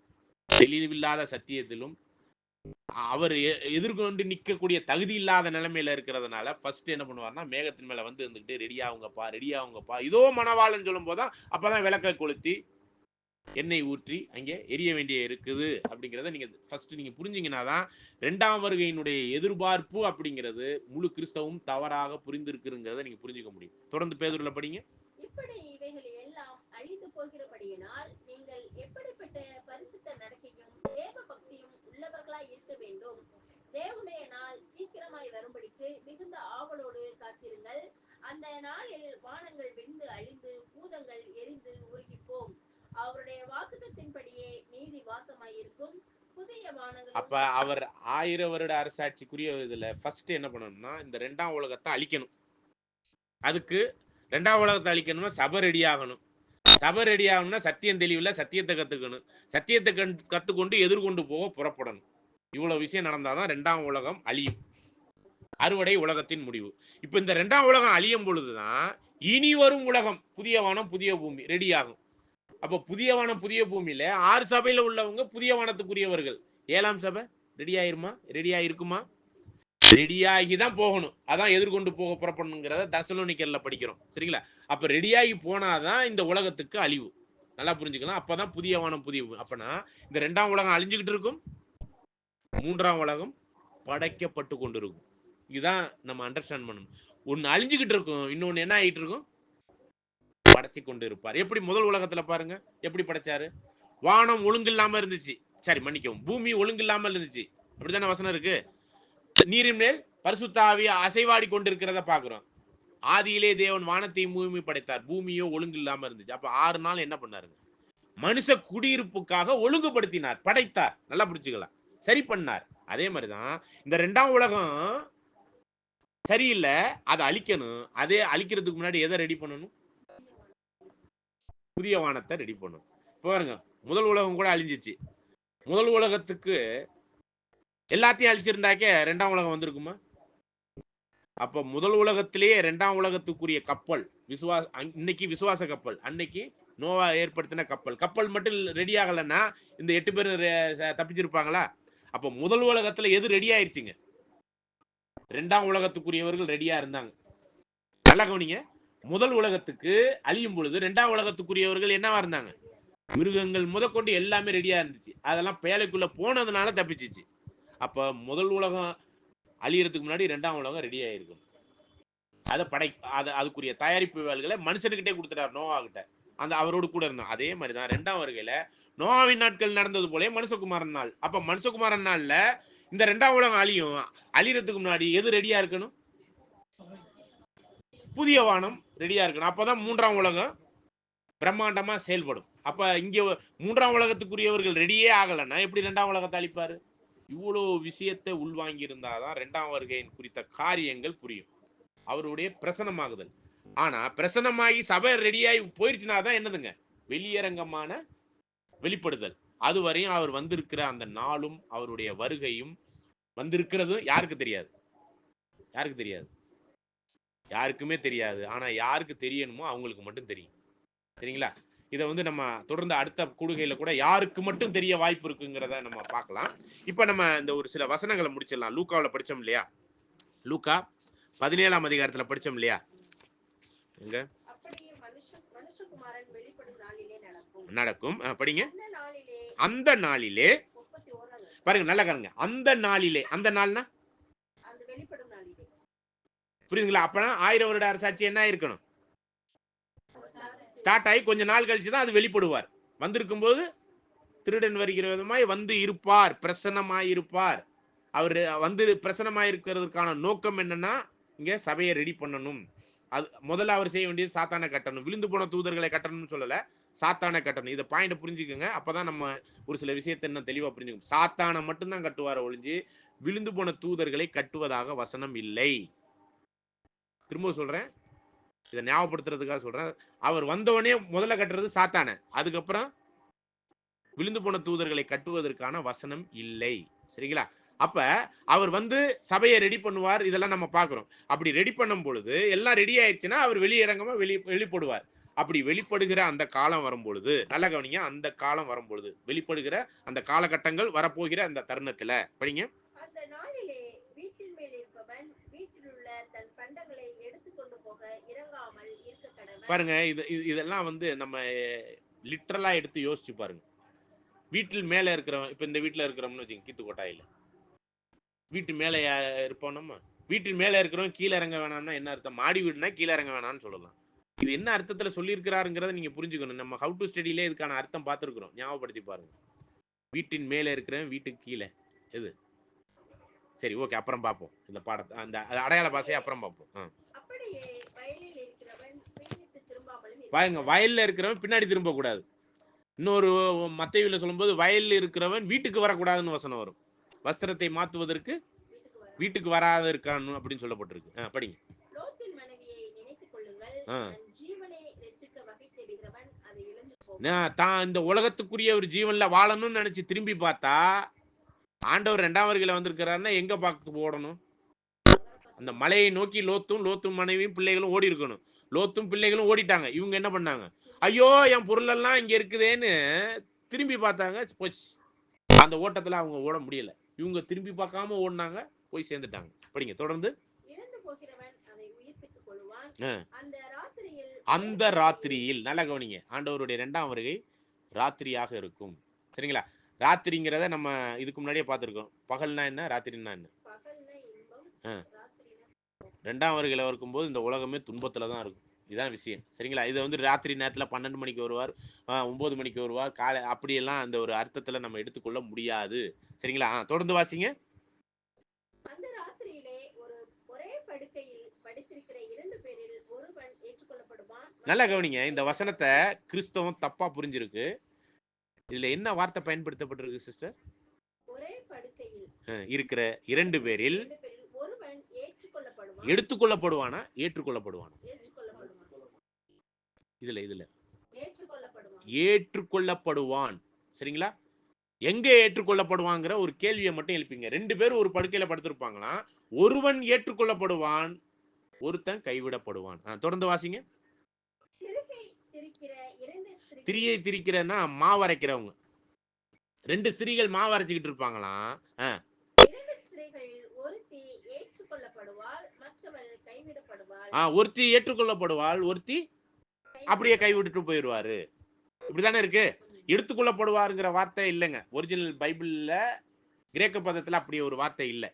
தெளிவில்லாத சத்தியத்திலும் அவர் எதிர்கொண்டு நிற்கக்கூடிய தகுதி இல்லாத நிலைமையில இருக்கிறதுனால ஃபர்ஸ்ட் என்ன பண்ணுவார்னா மேகத்தின் மேல வந்து இருந்துகிட்டு ரெடியாகுங்கப்பா இதோ மணவாளன் சொல்லும் போதுதான் அப்பதான் விளக்க கொளுத்தி எண்ணெய் ஊற்றி அங்கே எரிய வேண்டிய இருக்குது அப்படிங்கிறத நீங்க ஃபர்ஸ்ட் நீங்க புரிஞ்சீங்கன்னா தான் 2ஆம் வருகையினுடைய எதிர்பார்ப்பு அப்படிங்கிறது முழு கிறிஸ்தவம் தவறாக புரிந்திருக்குங்கிறத நீங்க புரிஞ்சுக்க முடியும். தொடர்ந்து பேதுருல படிங்க. இப்படி இவைகள் எல்லாம் அழிந்து போகிறபடியினால் நீங்கள் எப்படிப்பட்ட பரிசுத்த நடக்கையும் தேவ பக்தியும் உள்ளவர்களாய் இருக்க வேண்டும். தேவனுடைய நாள் சீக்கிரமாய் வரும்படிக்கு மிகுந்த ஆவலோடு காத்திருங்கள். அந்த நாளில் வானங்கள் வெந்து அழிந்து பூதங்கள் எரிந்து உருகிப்போம். அவருடைய வாக்குத்தத்தின்படியே நீதி வாசமாயிருக்கும். புதிய வானங்கள். அப்ப அவர் 1000 வருட அரசாட்சிக்குரிய இதுல ஃபர்ஸ்ட் என்ன பண்ணணும்னா இந்த 2ஆம் உலகத்தை அழிக்கணும். அதுக்கு 2ஆம் உலகத்தை அழிக்கணும்னா சபை ரெடி ஆகணும். சபை ரெடி ஆகணும்னா சத்தியம் தெளிவுல சத்தியத்தை கத்துக்கணும். சத்தியத்தை கத்துக்கொண்டு எதிர்கொண்டு போக புறப்படணும். இவ்வளவு விஷயம் நடந்தாதான் 2ஆம் உலகம் அழியும். அறுவடை உலகத்தின் முடிவு. இப்ப இந்த 2ஆம் உலகம் அழியும் பொழுதுதான் இனி வரும் உலகம் புதிய வானம் புதிய பூமி ரெடி ஆகும். அப்போ புதிய வானம் புதிய பூமியில 6 சபையில உள்ளவங்க புதிய வானத்துக்குரியவர்கள். 7ஆம் சபை ரெடி ஆயிருமா? ரெடி ஆயிருக்குமா? ரெடியாகி தான் போகணும். அதான் எதிர்கொண்டு போக புறப்படணுங்கிறத தெசலோனிக்கர்ல படிக்கிறோம். சரிங்களா? அப்ப ரெடியாகி போனாதான் இந்த உலகத்துக்கு அழிவு. நல்லா புரிஞ்சுக்கலாம். அப்பதான் புதிய வானம் புதிய பூமி. அப்பனா இந்த 2ஆம் உலகம் அழிஞ்சுக்கிட்டு இருக்கும், 3ஆம் உலகம் படைக்கப்பட்டு கொண்டு இருக்கும். இதுதான் நம்ம அண்டர்ஸ்டாண்ட் பண்ணணும். ஒன்னு அழிஞ்சுக்கிட்டு இருக்கும், இன்னொன்னு என்ன ஆகிட்டு இருக்கும்? படைச்சு கொண்டு இருப்பார். எப்படி முதல் உலகத்துல பாருங்க எப்படி படைச்சாரு? வானம் ஒழுங்கு இல்லாம இருந்துச்சு. சரி, மன்னிக்கவும், பூமி ஒழுங்கு இல்லாம இருந்துச்சு. அப்படித்தானே வசனம் இருக்கு. நீரின் மேல் பரிசுத்த ஆவி அசைவாடி கொண்டிருக்கிறத பாக்குறோம். ஆதியிலே தேவன் வானத்தையும் பூமி படைத்தார். பூமியோ ஒழுங்கு இல்லாம இருந்துச்சு. அப்ப 6 நாள் என்ன பண்ணாருங்க? மனுஷ குடியிருப்புக்காக ஒழுங்குபடுத்தினார், படைத்தார். நல்லா புரிஞ்சுக்கலாம், சரி பண்ணார். அதே மாதிரிதான் இந்த 2ஆம் உலகம் சரியில்லை, அதை அழிக்கணும். அதே அழிக்கிறதுக்கு முன்னாடி எதை ரெடி பண்ணணும்? புதிய வானத்தை ரெடி பண்ணணும். பாருங்க, முதல் உலகம் கூட அழிஞ்சிச்சு. முதல் உலகத்துக்கு எல்லாத்தையும் அழிச்சிருந்தாக்க 2ஆம் உலகம் வந்திருக்குமா? அப்ப முதல் உலகத்திலேயே 2ஆம் உலகத்துக்குரிய கப்பல் இன்னைக்கு விசுவாச கப்பல், அன்னைக்கு நோவா ஏற்படுத்தின கப்பல். கப்பல் மட்டும் ரெடி ஆகலைன்னா இந்த 8 பேர் தப்பிச்சிருப்பாங்களா? அப்ப முதல் உலகத்துல எது ரெடி ஆயிடுச்சுங்க? இரண்டாம் உலகத்துக்குரியவர்கள் ரெடியா இருந்தாங்க. நல்லா கவனிங்க. முதல் உலகத்துக்கு அழியும் பொழுது இரண்டாம் உலகத்துக்குரியவர்கள் என்னவா இருந்தாங்க? மிருகங்கள் முதற்கொண்டு எல்லாமே ரெடியா இருந்துச்சு. அதெல்லாம் பேழைக்குள்ள போனதுனால தப்பிச்சிச்சு. அப்ப முதல் உலகம் அழியறதுக்கு முன்னாடி இரண்டாம் உலகம் ரெடி ஆயிருக்கும். அதுக்குரிய தயாரிப்பு வேலைகளை மனுஷனுக்கிட்டே கொடுத்துட்டார், நோவா கிட்ட. அந்த அவரோடு கூட இருந்தான். அதே மாதிரிதான் இரண்டாம் வருகையில நோவாவின் நாட்கள் நடந்தது போல மனுஷகுமாரன் நாள். அப்ப மனுஷகுமாரன் நாள்ல இந்த இரண்டாம் உலகம் அழியறதுக்கு முன்னாடி எது ரெடியா இருக்கணும்? புதிய வானம் ரெடியா இருக்கணும். அப்பதான் மூன்றாம் உலகம் பிரம்மாண்டமா செயல்படும். அப்ப இங்க மூன்றாம் உலகத்துக்குரியவர்கள் ரெடியே ஆகலைன்னா எப்படி இரண்டாம் உலகத்தை அழிப்பாரு? இவ்வளவு விஷயத்தை உள்வாங்கி இருந்தாதான் இரண்டாம் வருகையின் குறித்த காரியங்கள் புரியும். அவருடைய பிரசனமாகுதல். ஆனா பிரசனமாகி சபை ரெடியாகி போயிருச்சுன்னா தான் என்னதுங்க? வெளியரங்கமான வெளிப்படுதல். அதுவரையும் அவர் வந்திருக்கிற அந்த நாளும் அவருடைய வருகையும் வந்திருக்கிறது யாருக்கு தெரியாது? யாருக்கு தெரியாது? யாருக்குமே தெரியாது. ஆனா யாருக்கு தெரியணுமோ அவங்களுக்கு மட்டும் தெரியும். சரிங்களா? இதை வந்து நம்ம தொடர்ந்து அடுத்த கூடுகையில கூட யாருக்கு மட்டும் தெரிய வாய்ப்பு இருக்குங்கிறத நம்ம பார்க்கலாம். இப்ப நம்ம இந்த ஒரு சில வசனங்களை முடிச்சிடலாம். லூக்காவில் படிச்சோம் இல்லையா? லூக்கா 17ஆம் அதிகாரத்துல படிச்சோம் இல்லையா? எங்க நடக்கும் படிங்க. அந்த நாளிலே பாருங்க, நல்லா காருங்க. அந்த நாளிலே, அந்த நாள்னா புரியுதுங்களா? அப்பனா 1000 வருட அரசாட்சி என்ன இருக்கணும்? ஸ்டார்ட் ஆகி கொஞ்ச நாள் கழிச்சு தான் அது வெளிப்படுவார். வந்திருக்கும் போது திருடன் வருகிற விதமாய் வந்து இருப்பார், பிரசன்னமாய் இருப்பார். அவர் வந்து பிரசன்னமாய் இருக்கிறதுக்கான நோக்கம் என்னன்னா, இங்க சபையை ரெடி பண்ணணும். அது முதல்ல அவர் செய்ய வேண்டியது சாத்தானை கட்டணும். விழுந்து போன தூதர்களை கட்டணும்னு சொல்லல, சாத்தானை கட்டணும். இதை பாயிண்ட் புரிஞ்சுக்கோங்க. அப்பதான் நம்ம ஒரு சில விஷயத்தை இன்னும் தெளிவா புரிஞ்சுக்கணும். சாத்தானை மட்டும்தான் கட்டுவார ஒழிஞ்சு விழுந்து போன தூதர்களை கட்டுவதாக வசனம் இல்லை. திரும்ப சொல்றேன், இதை ஞாபகப்படுத்துறதுக்காக சொல்றேன். அவர் வந்தவனே முதல்ல கட்டுறது சாத்தானை, அதுக்கப்புறம் விழுந்து போன தூதர்களை கட்டுவதற்கான வசனம் இல்லை. சரிங்களா? அப்ப அவர் வந்து சபையை ரெடி பண்ணுவார். இதெல்லாம் நம்ம பார்க்கிறோம். அப்படி ரெடி பண்ணும் பொழுது எல்லாம் ரெடி ஆயிடுச்சுன்னா அவர் வெளியிடங்கமா வெளிப்படுவார். அப்படி வெளிப்படுகிற அந்த காலம் வரும்பொழுது நல்ல கவனிங்க. அந்த காலம் வரும்பொழுது வெளிப்படுகிற அந்த காலகட்டங்கள் வரப்போகிற அந்த தருணத்துல படிங்க. அந்த நாளிலே வீட்டின் மேல் இருப்பவன் வீட்டில் உள்ள தன் பண்டங்களை எடுத்துக்கொண்டு போக இறங்காமல் இருக்க கடவன். பாருங்க, இதெல்லாம் வந்து நம்ம லிட்டரலா எடுத்து யோசிச்சு பாருங்க. வீட்டில் மேல இருக்கிறவன், இப்ப இந்த வீட்டுல இருக்கிறோம்னு வச்சுங்க, கீத்து கொட்டாயில வீட்டு மேல இருப்போம். நம்ம வீட்டில் மேல இருக்கிறவன் கீழே இறங்க வேணாம்னா என்ன அர்த்தம்? மாடி வீடுனா கீழே இறங்க வேணாம்னு சொல்லலாம். இது என்ன அர்த்தத்துல சொல்லியிருக்கிறாருங்கிறத நீங்க புரிஞ்சுக்கணும். நம்ம ஹவு டு ஸ்டடியிலே இதுக்கான அர்த்தம் பார்த்துருக்கிறோம். ஞாபகப்படுத்தி பாருங்க. வீட்டின் மேல இருக்கிறவன் வீட்டுக்கு கீழே எது? சரி, ஓகே, அப்புறம் பார்ப்போம். இந்த பாடத்தை அந்த அடையாள பாஷையை அப்புறம் பார்ப்போம். பாருங்க, வயல்ல இருக்கிறவன் பின்னாடி திரும்ப கூடாது. இன்னொரு மத்தேயுல சொல்லும்போது வயல்ல இருக்கிறவன் வீட்டுக்கு வரக்கூடாதுன்னு வசனம் வரும். வஸ்திரத்தை மாத்துவதற்கு வீட்டுக்கு வராத இருக்கான்னு அப்படின்னு சொல்லப்பட்டிருக்கு. படிங்க. லோத்தின் மனைவியை நினைத்துக் கொள்ளுங்கள். ஜீவனை ரட்சிக்க வகை தேடுகிறவன் அதை இழந்து போவான். தான் இந்த உலகத்துக்குரிய ஒரு ஜீவன்ல வாழணும்னு நினைச்சு திரும்பி பார்த்தா ஆண்டவர் 2ஆம் வருகையில வந்திருக்கிறாருன்னா எங்க பார்த்து ஓடணும்? அந்த மலையை நோக்கி லோத்தும் மனைவியும் பிள்ளைகளும் ஓடி இருக்கணும். லோத்தும் பிள்ளைகளும் ஓடிட்டாங்க. இவங்க என்ன பண்ணாங்க? ஐயோ, என் பொருள் எல்லாம் இங்க இருக்குதேன்னு திரும்பி பார்த்தாங்க. போச்சு. அந்த ஓட்டத்துல அவங்க ஓட முடியல. இவங்க திரும்பி பார்க்காம ஓடினாங்க, போய் சேர்ந்துட்டாங்க. படிங்க தொடர்ந்து. அந்த ராத்திரியில் நல்ல கவனிங்க, ஆண்டவருடைய 2ஆம் வருகை ராத்திரியாக இருக்கும். சரிங்களா? ராத்திரிங்கிறத நம்ம இதுக்கு முன்னாடியே பார்த்துருக்கோம். பகல்னா என்ன, ராத்திரின்னா என்ன? 2ஆம் வருகையில இருக்கும்போது இந்த உலகமே துன்பத்துல தான் இருக்கும். இதுதான் விஷயம். சரிங்களா? இதை வந்து ராத்திரி நேரத்துல 12 மணிக்கு வருவார், 9 மணிக்கு வருவார், காலை அப்படியெல்லாம் அந்த ஒரு அர்த்தத்துல நம்ம எடுத்துக்கொள்ள முடியாது. சரிங்களா? தொடர்ந்து வாசிங்க. அந்த ராத்திரியிலே ஒரே படுக்கையில் படுத்திருக்கிற 2 பேரில் ஒருவன் ஏற்றுக்கொள்ளப்படுவான். நல்லா கவனிங்க, இந்த வசனத்தை கிறிஸ்தவம் தப்பா புரிஞ்சிருக்கு. இதுல என்ன வார்த்தை பயன்படுத்தப்பட்டிருக்கு சிஸ்டர்? ஒரே படுக்கையில் இருக்கிற 2 பேரில் ஒருவன் ஏற்றுக்கொள்ளப்படுவான். எடுத்துக்கொள்ளப்படுவானா ஏற்றுக்கொள்ளப்படுவானா? இதுல ஏற்றுக்கொள்ளப்படுவான். சரிங்களா? எங்க ஏற்றுக்கொள்ளப்படுவாங்கிற ஒரு கேள்வியை மட்டும் எழுப்பிங்க. 2 பேரும் ஒரு படுக்கையில படுத்திருப்பாங்களாம். ஒருவன் ஏற்றுக்கொள்ளப்படுவான், ஒருத்தன் கைவிடப்படுவான். தொடர்ந்து வாசிங்க. திரியை திரிக்கிறன்னா மாவு அரைக்கிறவங்க. 2 ஸ்திரீகள் மாவு அரைச்சிக்கிட்டு இருப்பாங்களாம். ஒருத்தி ஏற்றுக்கொள்ளப்படுவாள், ஒருத்தி அப்படியே கைவிட்டுட்டு போயிடுவாரு. இப்படிதானே இருக்கு. எடுத்துக்கொள்ளப்படுவாருங்கிற வார்த்தை இல்லைங்க. ஒரிஜினல் பைபிள்ல கிரேக்க பதத்துல அப்படி ஒரு வார்த்தை இல்லை.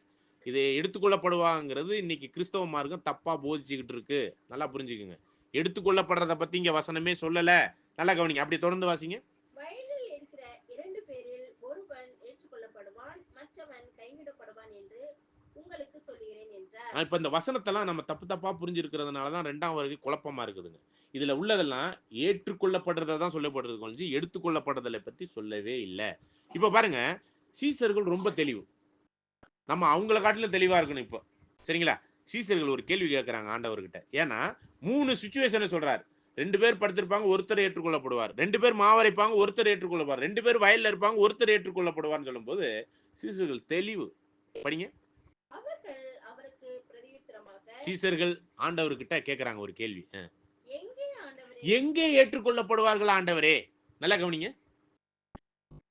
இது எடுத்துக்கொள்ளப்படுவாங்கிறது இன்னைக்கு கிறிஸ்தவ மார்க்கம் தப்பா போதிச்சுக்கிட்டு இருக்கு. நல்லா புரிஞ்சுக்குங்க. எடுத்துக்கொள்ளப்படுறத பத்தி இங்க வசனமே சொல்லல. நல்லா கவனிங்க. அப்படி தொடர்ந்து வாசிங்க. வயலில் இருக்கிற 2 பேரில் ஒருவன் ஏற்றுக்கொள்ளப்படுவான், மற்றவன் கைவிடப்படுவான் என்று உங்களுக்கு சொல்லுகிறேன் என்றார். இப்ப இந்த வசனத்தெல்லாம் நம்ம தப்பா புரிஞ்சிருக்கிறதுனாலதான் 2ஆம் வருகை குழப்பமா இருக்குதுங்க. இதுல உள்ளதெல்லாம் ஏற்றுக்கொள்ளப்படுறதை தான் சொல்லப்படுறது கொஞ்சம் எடுத்துக்கொள்ளப்படுறதை பத்தி சொல்லவே இல்லை. இப்ப பாருங்க, சீசர்கள் ரொம்ப தெளிவு. நம்ம அவங்கள காட்டிலும் தெளிவா இருக்கணும். இப்போ சரிங்களா, சீசர்கள் ஒரு கேள்வி கேட்கறாங்க ஆண்டவர்கிட்ட. ஏன்னா 3 சுச்சுவேஷனை சொல்றாரு. 2 பேர் படுத்திருப்பாங்க, ஒருத்தர் ஏற்றுக்கொள்ளப்படுவார். 2 பேர் மாவரைப்பாங்க, ஒருத்தர் ஏற்றுக்கொள்ளப்படுவார். 2 பேர் வயல்ல இருப்பாங்க, ஒருத்தர் ஏற்றுக்கொள்ளப்படுவார்னு சொல்லும்போது சீசர்கள் தெளிவு. படிங்க. அவர்கள் அவருக்கு பிரதியுத்தரமாக, சீசர்கள் ஆண்டவர்கிட்ட கேட்கறாங்க ஒரு கேள்வி. எங்கே ஆண்டவரே? எங்கே ஏற்றுக்கொள்ளப்படுவார்கள் ஆண்டவரே? நல்லா கவனிங்க,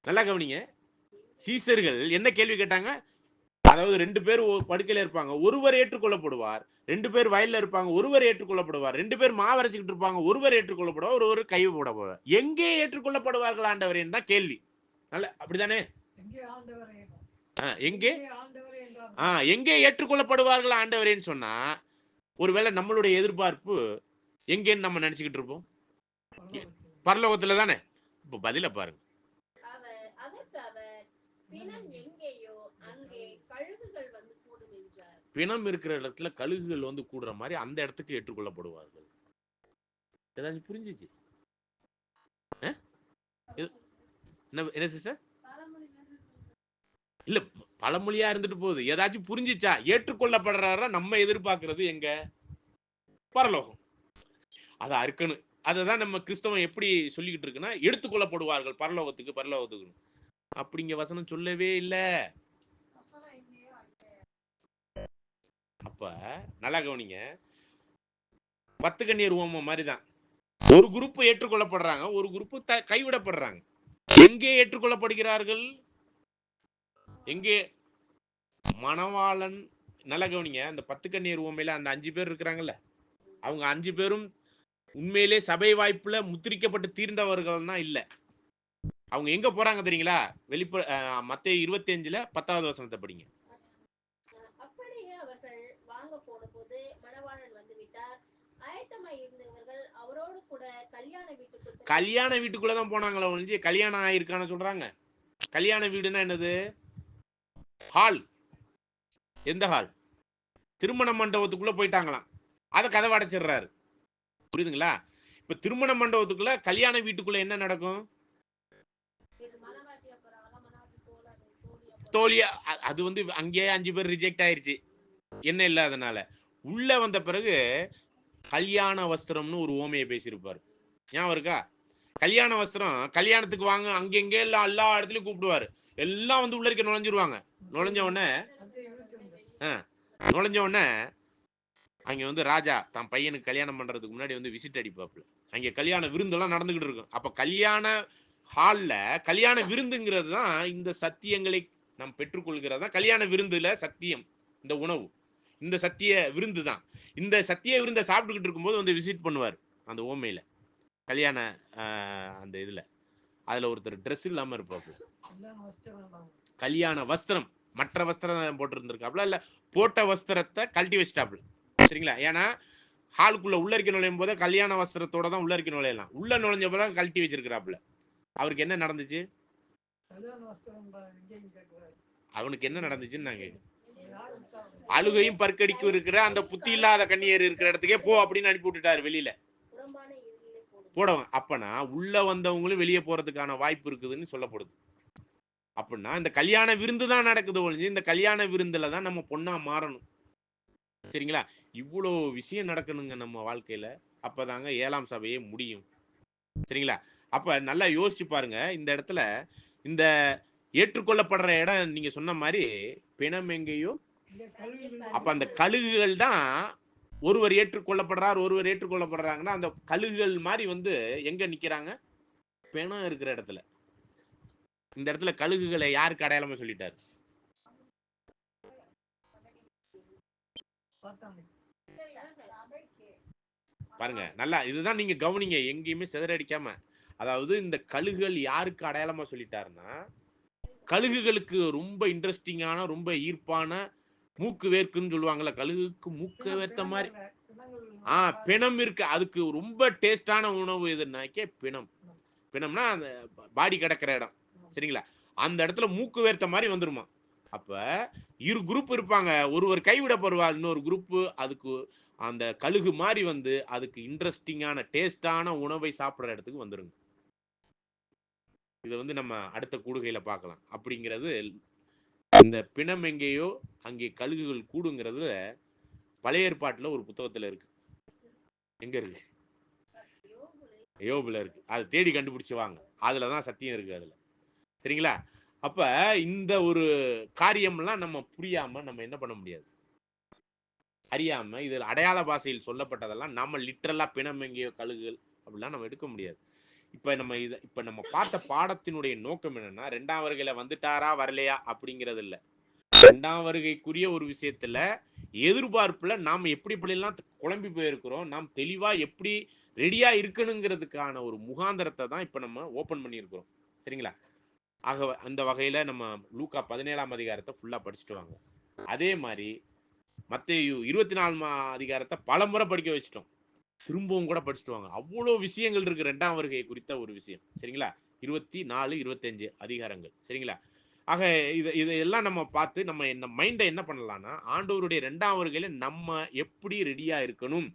நல்லா கவனிங்க. சீசர்கள் என்ன கேள்வி கேட்டாங்க? அதாவது 2 பேர் படுக்கையில இருப்பாங்க, ஒருவர் ஏற்றுக்கொள்ளப்படுவார். 2 பேர் வயல்ல இருப்பாங்க, ஒருவர் ஏற்றுக்கொள்ளப்படுவார். 2 பேர் மாவரைச்சிக்கிட்டு இருப்பாங்க, ஒருவர் ஏற்றுக்கொள்ளப்படுவார், ஒருவர் கைவிடப்படுவார். எங்கே ஏற்றுக்கொள்ளப்படுவார்கள் ஆண்டவரேன்னு தான் கேள்வி. நல்ல அப்படிதானே? எங்கே எங்கே ஏற்றுக்கொள்ளப்படுவார்கள் ஆண்டவரேன்னு சொன்னா, ஒருவேளை நம்மளுடைய எதிர்பார்ப்பு எங்கேன்னு நம்ம நினைச்சுக்கிட்டு இருப்போம். பரலோகத்துல தானே. இப்ப பதில பாருங்க. அதற்கு அவர், பிணம் எங்கேயோ அங்கே கழுகுகள் வந்து கூடும் என்றார். பிணம் இருக்கிற இடத்துல கழுகுகள் வந்து கூடுற மாதிரி அந்த இடத்துக்கு ஏற்றுக்கொள்ளப்படுவார்கள். ஏதாச்சும் புரிஞ்சிச்சு? என்ன சிஸ்டர்? இல்ல, பழமொழியா இருந்துட்டு போகுது. ஏதாச்சும் புரிஞ்சிச்சா? ஏற்றுக்கொள்ளப்படுறாரா நம்ம எதிர்பார்க்கறது எங்க? பரலோகம். அதை அறுக்கணும். அததான் நம்ம கிறிஸ்தவம் எப்படி சொல்லிக்கிட்டு இருக்குன்னா, எடுத்துக்கொள்ளப்படுவார்கள் பரலோகத்துக்கு. அப்படிங்க வசனம் சொல்லவே இல்லை. அப்ப நல்லா கவனிங்க. 10 கன்னியர் உவமை மாதிரிதான். ஒரு குரூப் ஏற்றுக்கொள்ளப்படுறாங்க, ஒரு குரூப் கைவிடப்படுறாங்க. எங்கே ஏற்றுக்கொள்ளப்படுகிறார்கள்? எங்கே? மணவாளன். நல்லா கவனிங்க. அந்த 10 கன்னியர் உவமையில அந்த 5 பேர் இருக்கிறாங்கல்ல, அவங்க 5 பேரும் உண்மையிலே சபை வாய்ப்புல முத்திரிக்கப்பட்டு தீர்ந்தவர்கள் தான் இல்ல. அவங்க எங்க போறாங்க தெரியுங்களா? மத்தேயு 25ல 10வது வசனத்தை படிங்க. அப்படியே அவர்கள் வாங்க போன போது மணவாளன் வந்து விட்டார். ஆயத்தமாய் இருந்தவர்கள் அவரோடு கூட கல்யாண வீட்டுக்குள்ளதான் போனாங்களா ஒழிஞ்சு கல்யாணம் ஆயிருக்கான்னு சொல்றாங்க. கல்யாண வீடுன்னா என்னது? ஹால். எந்த ஹால்? திருமண மண்டபத்துக்குள்ள போயிட்டாங்களாம். அதை கதவை அடைச்சிடுறாரு. புரியுதுங்களா? இப்ப திருமண மண்டபத்துக்குள்ள கல்யாண வீட்டுக்குள்ள என்ன நடக்கும்? தோழியா அது வந்து அங்கேயே 5 பேர் ரிஜெக்ட் ஆயிருச்சு, என்ன இல்லாதனால. உள்ள வந்த பிறகு கல்யாண வஸ்திரம்னு ஒரு ஓமையை பேசியிருப்பாரு. ஞாபகம் இருக்கா? கல்யாண வஸ்திரம், கல்யாணத்துக்கு வாங்க, அங்கெங்கே எல்லாம் எல்லா இடத்துலயும் கூப்பிடுவாரு. எல்லாம் வந்து உள்ள இருக்க நுழைஞ்சிருவாங்க. நுழைஞ்ச உடனே அங்க வந்து ராஜா தான் பையனுக்கு கல்யாணம் பண்றதுக்கு முன்னாடி வந்து விசிட் அடிப்பாப்புல. அங்க கல்யாண விருந்தெல்லாம் நடந்துகிட்டு இருக்கும். அப்ப கல்யாண ஹால்ல கல்யாண விருந்துங்கிறது தான் இந்த சத்தியங்களை நாம் பெற்றுக்கொள்கிறதா கல்யாண விருந்துல சத்தியம். இந்த உணவு, இந்த சத்திய விருந்து தான். இந்த சத்திய விருந்தை சாப்பிட்டுக்கிட்டு இருக்கும்போது வந்து விசிட் பண்ணுவார் அந்த ஓமையில. கல்யாண அந்த இதுல அதுல ஒருத்தர் ட்ரெஸ் இல்லாம இருப்பாப்புல. கல்யாண வஸ்திரம், மற்ற வஸ்திரம் போட்டு இருந்திருக்காப்புல, இல்ல போட்ட வஸ்திரத்தை கழட்டி வச்சிட்டாப்புல. சரிங்களா? ஏன்னா ஹாலுக்குள்ள உள்ள இருக்க நுழையும் போது கல்யாண வஸ்திரத்தோட தான் உள்ள இருக்க நுழையலாம். உள்ள நுழைஞ்ச பிறகு கழட்டி வச்சிருக்கிறாப்புல. அவருக்கு என்ன நடந்துச்சு? அவனுக்கு என்ன நடந்துச்சுன்னு நாங்க அழுகையும் பற்கடிக்கும் இருக்கிற அந்த புத்தி இல்லாத கன்னியர் இருக்கிற இடத்துக்கே போ அப்படின்னு அனுப்பி விட்டுட்டாரு வெளியில போடவன். அப்பனா உள்ள வந்தவங்களும் வெளியே போறதுக்கான வாய்ப்பு இருக்குதுன்னு சொல்லப்படுது. அப்படின்னா இந்த கல்யாண விருந்து தான் நடக்குது ஒழிஞ்சு இந்த கல்யாண விருந்துல தான் நம்ம பொண்ணா மாறணும். சரிங்களா? இவ்வளோ விஷயம் நடக்கணுங்க நம்ம வாழ்க்கையில. அப்பதாங்க 7ஆம் சபையே முடியும். சரிங்களா? அப்ப நல்லா யோசிச்சு பாருங்க. இந்த இடத்துல இந்த ஏற்றுக்கொள்ளப்படுற இடம் நீங்க சொன்ன மாதிரி பிணம் எங்கேயோ. அப்ப அந்த கழுகுகள் தான் ஒருவர் ஏற்றுக்கொள்ளப்படுறார், ஒருவர் ஏற்றுக்கொள்ளப்படுறாங்கன்னா அந்த கழுகுகள் மாதிரி வந்து எங்க நிக்கிறாங்க? பிணம் இருக்கிற இடத்துல. இந்த இடத்துல கழுகுகளை யாருக்கு அடையாளமா சொல்லிட்டாரு? பாருங்க நல்லா, இதுதான் நீங்க கவனிங்க, எங்கேயுமே சிதறடிக்காம. அதாவது இந்த கழுகுகள் யாருக்கு அடையாளமா சொல்லிட்டாருன்னா, கழுகுகளுக்கு ரொம்ப இன்ட்ரெஸ்டிங்கான, ரொம்ப ஈர்ப்பான, மூக்கு வேர்க்குன்னு சொல்லுவாங்கல்ல, கழுகுக்கு மூக்கு வேர்த்த மாதிரி பிணம் இருக்கு. அதுக்கு ரொம்ப டேஸ்டான உணவு எதுனாக்கே பிணம். பிணம்னா அந்த பாடி கிடக்கிற இடம், சரிங்களா? அந்த இடத்துல மூக்கு வேர்த்த மாதிரி வந்துருமா. அப்ப இரு குரூப் இருப்பாங்க, ஒருவர் கைவிடப்படுவார், இன்னொரு குரூப் அதுக்கு அந்த கழுகு மாதிரி வந்து அதுக்கு இன்ட்ரெஸ்டிங்கான டேஸ்டான உணவை சாப்பிடுற இடத்துக்கு வந்துருங்க. இதை வந்து நம்ம அடுத்த கூடுகையில பார்க்கலாம். அப்படிங்கிறது இந்த பிணம் எங்கேயோ அங்கே கழுகுகள் கூடுங்கிறது பழைய ஏற்பாட்டுல ஒரு புத்தகத்துல இருக்கு. எங்க இருக்கு? யோபுல இருக்கு. அதை தேடி கண்டுபிடிச்சு வாங்க, அதுலதான் சத்தியம் இருக்கு அதுல, சரிங்களா? அப்ப இந்த ஒரு காரியம்லாம் நம்ம புரியாம நம்ம என்ன பண்ண முடியாது, அறியாம இதில் அடையாள பாஷையில் சொல்லப்பட்டதெல்லாம் நம்ம லிட்டரலா பிணம் எங்கேயோ கழுகுகள் அப்படிலாம் நம்ம எடுக்க முடியாது. இப்ப நம்ம பார்த்த பாடத்தினுடைய நோக்கம் என்னன்னா, 2ஆம் வருகையில வந்துட்டாரா வரலையா அப்படிங்கிறது இல்ல. 2ஆம் வருகைக்குரிய ஒரு விஷயத்துல எதிர்பார்ப்புல நாம் எப்படிலாம் குழம்பி போயிருக்கிறோம், நாம் தெளிவா எப்படி ரெடியா இருக்கணுங்கிறதுக்கான ஒரு முகாந்திரத்தை தான் இப்ப நம்ம ஓபன் பண்ணியிருக்கிறோம், சரிங்களா? ஆக அந்த வகையில நம்ம லூக்கா 17ஆம் அதிகாரத்தை ஃபுல்லா படிச்சுட்டு வாங்க. அதே மாதிரி மத்தேயு 24ஆம் அதிகாரத்தை பல முறை படிக்க வச்சுட்டோம், திரும்பவும் கூட படிச்சுட்டு வாங்க. அவ்வளோ விஷயங்கள் இருக்கு 2ஆம் வருகை குறித்த ஒரு விஷயம், சரிங்களா? 24, 25 அதிகாரங்கள், சரிங்களா? ஆக இதையெல்லாம் நம்ம பார்த்து நம்ம என்ன மைண்டை என்ன பண்ணலாம்னா, ஆண்டவருடைய 2ஆம் வருகையில நம்ம எப்படி ரெடியா இருக்கணும்.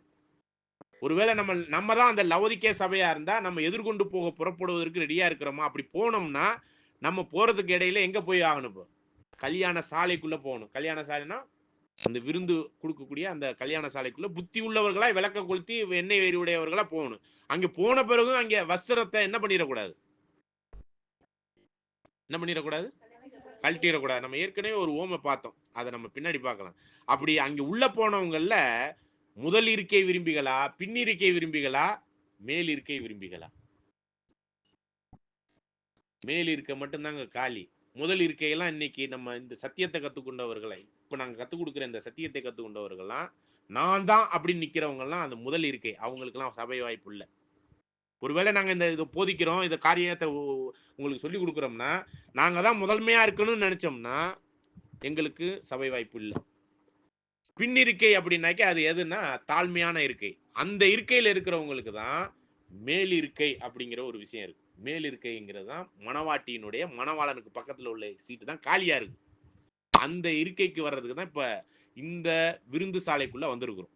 ஒருவேளை நம்ம தான் அந்த லவோதிக்கே சபையா இருந்தா நம்ம எதிர்கொண்டு போக புறப்படுவதற்கு ரெடியா இருக்கிறோமா? அப்படி போனோம்னா நம்ம போறதுக்கு இடையில எங்க போய் ஆகணும்? இப்போ கல்யாண சாலைக்குள்ள போகணும். கல்யாண சாலைனா அந்த விருந்து கொடுக்கக்கூடிய அந்த கல்யாண சாலைக்குள்ள புத்தி உள்ளவர்களா விளக்க கொளுத்தி எண்ணெய் வேறு உடையவர்களா போகணும். அங்க போன பிறகு அங்க வஸ்திரத்தை என்ன பண்ணிடக்கூடாது, என்ன பண்ணிடக்கூடாது, கழட்டிடக்கூடாது. நம்ம ஏற்கனவே ஒரு ஓமை பார்த்தோம், அதை நம்ம பின்னாடி பார்க்கலாம். அப்படி அங்க உள்ள போனவங்கல்ல முதல் இருக்கை விரும்பிகளா, பின்னிருக்கை விரும்பிகளா, மேல் இருக்கை விரும்பிகளா? மேல் இருக்க மட்டும்தாங்க காலி. முதல் இருக்கையெல்லாம் இன்னைக்கு நம்ம இந்த சத்தியத்தை கத்துக்கொண்டவர்களை, இப்ப நாங்க கத்துக் கொடுக்குற இந்த சத்தியத்தை கத்துக்கொண்டவர்கள்லாம் நான் தான் அப்படின்னு நிக்கிறவங்கலாம் அந்த முதல் இருக்கை, அவங்களுக்கெல்லாம் சபை வாய்ப்பு இல்லை. ஒருவேளை நாங்க இந்த இதை போதிக்கிறோம், இந்த காரியத்தை உங்களுக்கு சொல்லி கொடுக்குறோம்னா நாங்க தான் முதன்மையா இருக்கணும்னு நினைச்சோம்னா எங்களுக்கு சபை வாய்ப்பு இல்லை. பின்னிருக்கை அப்படின்னாக்கே அது எதுன்னா தாழ்மையான இருக்கை. அந்த இருக்கையில் இருக்கிறவங்களுக்கு தான் மேல் இருக்கை அப்படிங்கிற ஒரு விஷயம் இருக்கு. மேல் இருக்கைங்கிறது தான் மணவாட்டியினுடைய மணவாளனுக்கு பக்கத்துல உள்ள சீட்டு தான் காலியா இருக்கு. அந்த இருக்கைக்கு வர்றதுக்கு தான் இப்ப இந்த விருந்து சாலைக்குள்ள வந்திருக்கிறோம்.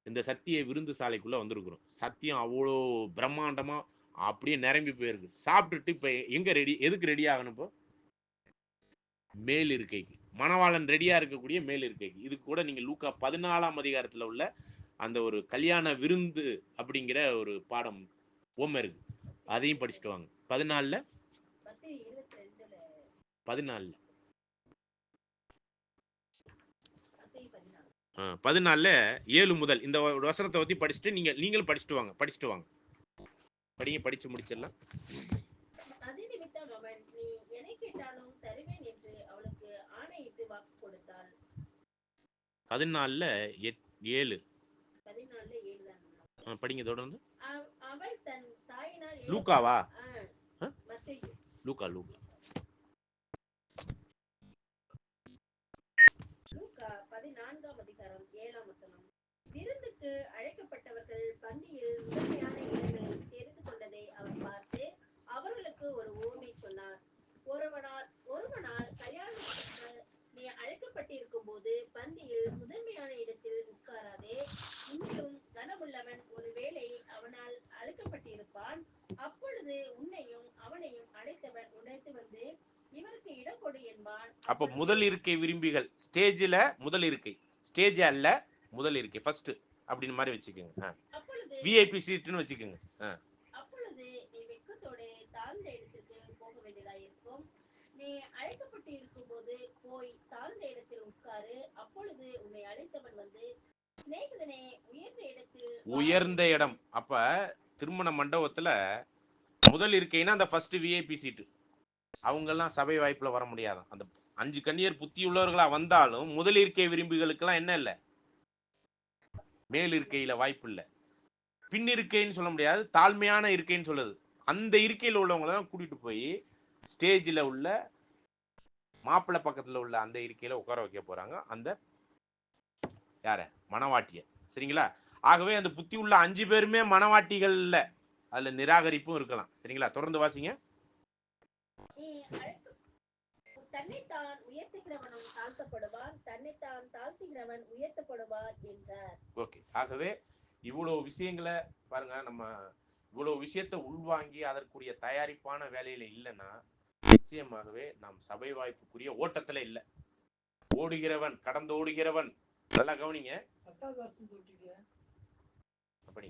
இந்த சத்திய விருந்து சாலைக்குள்ள வந்திருக்கிறோம். சத்தியம் அவ்வளோ பிரம்மாண்டமா அப்படியே நிரம்பி போயிருக்கு. சாப்பிட்டுட்டு இப்ப எங்க ரெடி, எதுக்கு ரெடி ஆகணும்? இப்போ மேல் இருக்கைக்கு, மணவாளன் ரெடியா இருக்கக்கூடிய மேல் இருக்கைக்கு. இது கூட நீங்க லூக்கா 14ஆம் அதிகாரத்துல உள்ள அந்த ஒரு கல்யாண விருந்து அப்படிங்கிற ஒரு பாடம் ஓமை இருக்கு, அதையும் படிச்சுட்டு வாங்க. 14ல 7 முதல் இந்த வசனத்தை பத்தி படிச்சுட்டு நீங்களும் படிச்சுட்டு வாங்க. படிங்க, படிச்சு முடிச்சிடலாம். அது நிமித்தம் அவன், நீ எதை கேட்டாலும் தருவேன் என்று அவளுக்கு ஆணையிட்டு வாக்கு கொடுத்தாள். 14ல 7. 14ல 7 தான். படிங்க தொடர்ந்து. அவள் தன் தாயினால் லூக்காவா? மத்தேயு. லூக்கா லூக்கா 14ஆம் அதிகாரம் 7ஆம் வசனம். விருந்துக்கு அழைக்கப்பட்டவர்கள் பந்தியில் முதன்மையான இடங்களை தெரிந்து கொண்டதை அவர் பார்த்து அவர்களுக்கு ஒரு உவமை சொன்னார். ஒருவனால் கல்யாணத்துக்கு நீ அழைக்கப்பட்டிருக்கும் போது பந்தியில் முதன்மையான இடத்தில் உட்காராதே. இன்னும் கனமுள்ளவன் ஒருவேளை அவனால் அழைக்கப்பட்டிருப்பான். அப்பொழுது உன்னையும் அவனையும் அழைத்தவன் உன்னிடத்து வந்து இவருக்கு இடம் கொடு என்பான். அப்ப முதல் இருக்கை விரும்பிகள் ஸ்டேஜ்ல முதல் இருக்கை, ஸ்டேஜ் அல்ல முதல் இருக்கை ஃபர்ஸ்ட் அப்படின்னு மாதிரி வச்சுக்கோங்க. விஐபி சீட்னு வச்சுக்கோங்க. அப்பொழுது நீ வெட்கத்தோட தாழ்ந்த இடத்திற்கு போக வேண்டியதா இருக்கும். நீ அழைக்கப்பட்டு இருக்கும் போது போய் தாழ்ந்த இடத்தில் உட்காரு. அப்பொழுது உன்னை அழைத்தவன் வந்து, சிநேகிதனே, உயர்ந்த இடம். அப்ப திருமண மண்டபத்துல முதல் இருக்கைன்னா அந்த ஃபர்ஸ்ட் விஐபி சீட்டு, அவங்கெல்லாம் சபை வாய்ப்புல வர முடியாது. அந்த 5 கன்னியர் புத்தி உள்ளவர்களா வந்தாலும் முதல் இருக்கை விரும்பிகளுக்கெல்லாம் என்ன இல்லை, மேல் இருக்கையில வாய்ப்பு இல்லை. பின் இருக்கைன்னு சொல்ல முடியாது, தாழ்மையான இருக்கைன்னு சொல்லுது. அந்த இருக்கையில் உள்ளவங்களை தான் கூட்டிட்டு போய் ஸ்டேஜில் உள்ள மாப்பிள்ளை பக்கத்தில் உள்ள அந்த இருக்கையில உட்கார வைக்க போறாங்க, அந்த யார மணவாட்டிய. சரிங்களா? ஆகவே அந்த புத்தி உள்ள 5 பேருமே மணவாட்டிகள் இல்ல, அதுல நிராகரிப்பும் இருக்கலாம். சரிங்களா? தொடர்ந்து வாசிங்க. தன்னைத்தான் உயர்த்துகிறவனும் தாழ்த்தப்படுவான், தன்னைத்தான் தாழ்த்துகிறவன் உயர்த்தப்படுவான் என்றார். ஓகே. ஆகவே இவ்வளவு விஷயங்களை பாருங்க, நம்ம இவ்வளவு விஷயத்தை உள்வாங்கி அதற்குரிய தயாரிப்பான வேலையில இல்லைன்னா நிச்சயமாகவே நாம் சபை வாய்ப்புக்குரிய ஓட்டத்துல இல்லை. ஓடுகிறவன் கடந்து ஓடுகிறவன், நல்லா கவனிங்க. அப்படி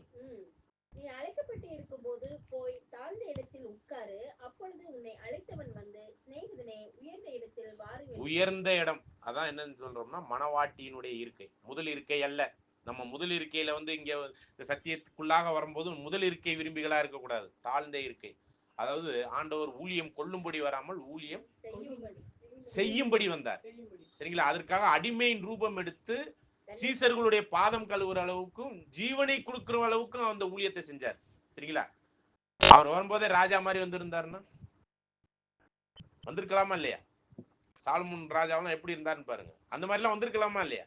நீ அழைக்கப்பட்டு இருக்கும்போது போய் தாழ்ந்த இடத்தில் உட்காரு, அப்பொழுது உன்னை அழைத்தவன் வந்து, சிநேகிதனே, உயர்ந்த இடத்தில் வாரு. உயர்ந்த இடம் அதான் என்னன்னு சொல்றோம்னா மணவாட்டியினுடைய இருக்கை, முதல் இருக்கை அல்ல. நம்ம முதல் இருக்கையில வந்து இங்க சத்தியத்துக்குள்ளாக வரும்போது முதல் இருக்கை விரும்பிகளா இருக்கக்கூடாது, தாழ்ந்த இருக்கை. அதாவது ஆண்டவர் ஊழியம் கொள்ளும்படி வராமல் ஊழியம் செய்யும்படி வந்தார். சரிங்களா? அதற்காக அடிமையின் ரூபம் எடுத்து சீசர்களுடைய பாதம் கழுவுற அளவுக்கும் ஜீவனை கொடுக்கிற அளவுக்கும் அந்த ஊழியத்தை செஞ்சார். சரிங்களா? அவர் வரும்போதே ராஜா மாதிரி வந்திருந்தாருன்னா வந்திருக்கலாமா இல்லையா? சாலமோன் ராஜாவெல்லாம் எப்படி இருந்தாருன்னு பாருங்க, அந்த மாதிரிலாம் வந்திருக்கலாமா இல்லையா?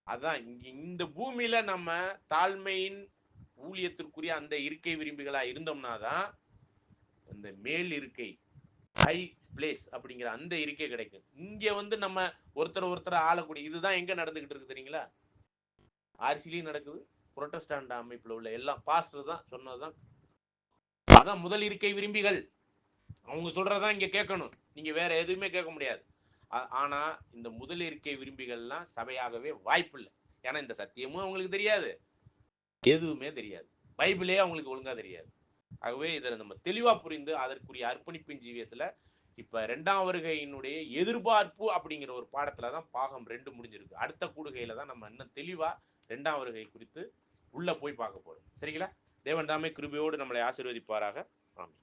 அதான் இந்த பூமியில நம்ம தாழ்மையின் ஊழியத்திற்குரிய அந்த இருக்கை விரும்பிகளா இருந்தோம்னா தான் இந்த மேல் இருக்கை, ஹை பிளேஸ் அப்படிங்கிற அந்த இருக்கை கிடைக்கும். இங்க வந்து நம்ம ஒருத்தர் ஆளக்கூடிய இதுதான் எங்க நடந்துகிட்டு இருக்கு தெரியுங்களா? ஆர்சிலையும் நடக்குது, புரொட்டஸ்டாண்ட் அமைப்புல உள்ள எல்லாம் பாஸ்டர் தான் சொன்னதுதான். அதான் முதல் இருக்கை விரும்பிகள், அவங்க சொல்றதான் இங்க கேட்கணும், நீங்க வேற எதுவுமே கேட்க முடியாது. ஆனா இந்த முதல் இருக்கை விரும்பிகள்லாம் சபையாகவே வாய்ப்பு இல்லை. ஏன்னா இந்த சத்தியமும் அவங்களுக்கு தெரியாது, எதுவுமே தெரியாது, பைபிளே அவங்களுக்கு ஒழுங்கா தெரியாது. ஆகவே இதில் நம்ம தெளிவா புரிந்து அதற்குரிய அர்ப்பணிப்பின் ஜீவியத்துல இப்ப 2ஆம் வருகையினுடைய எதிர்பார்ப்பு அப்படிங்கிற ஒரு பாடத்துல தான் பாகம் 2 முடிஞ்சிருக்கு. அடுத்த கூடுகையில தான் நம்ம இன்னும் தெளிவா 2ஆம் வருகை குறித்து உள்ள போய் பார்க்க போறோம். சரிங்களா? தேவன் தாமே கிருபையோடு நம்மளை ஆசீர்வதிப்பாராக. ஆமென்.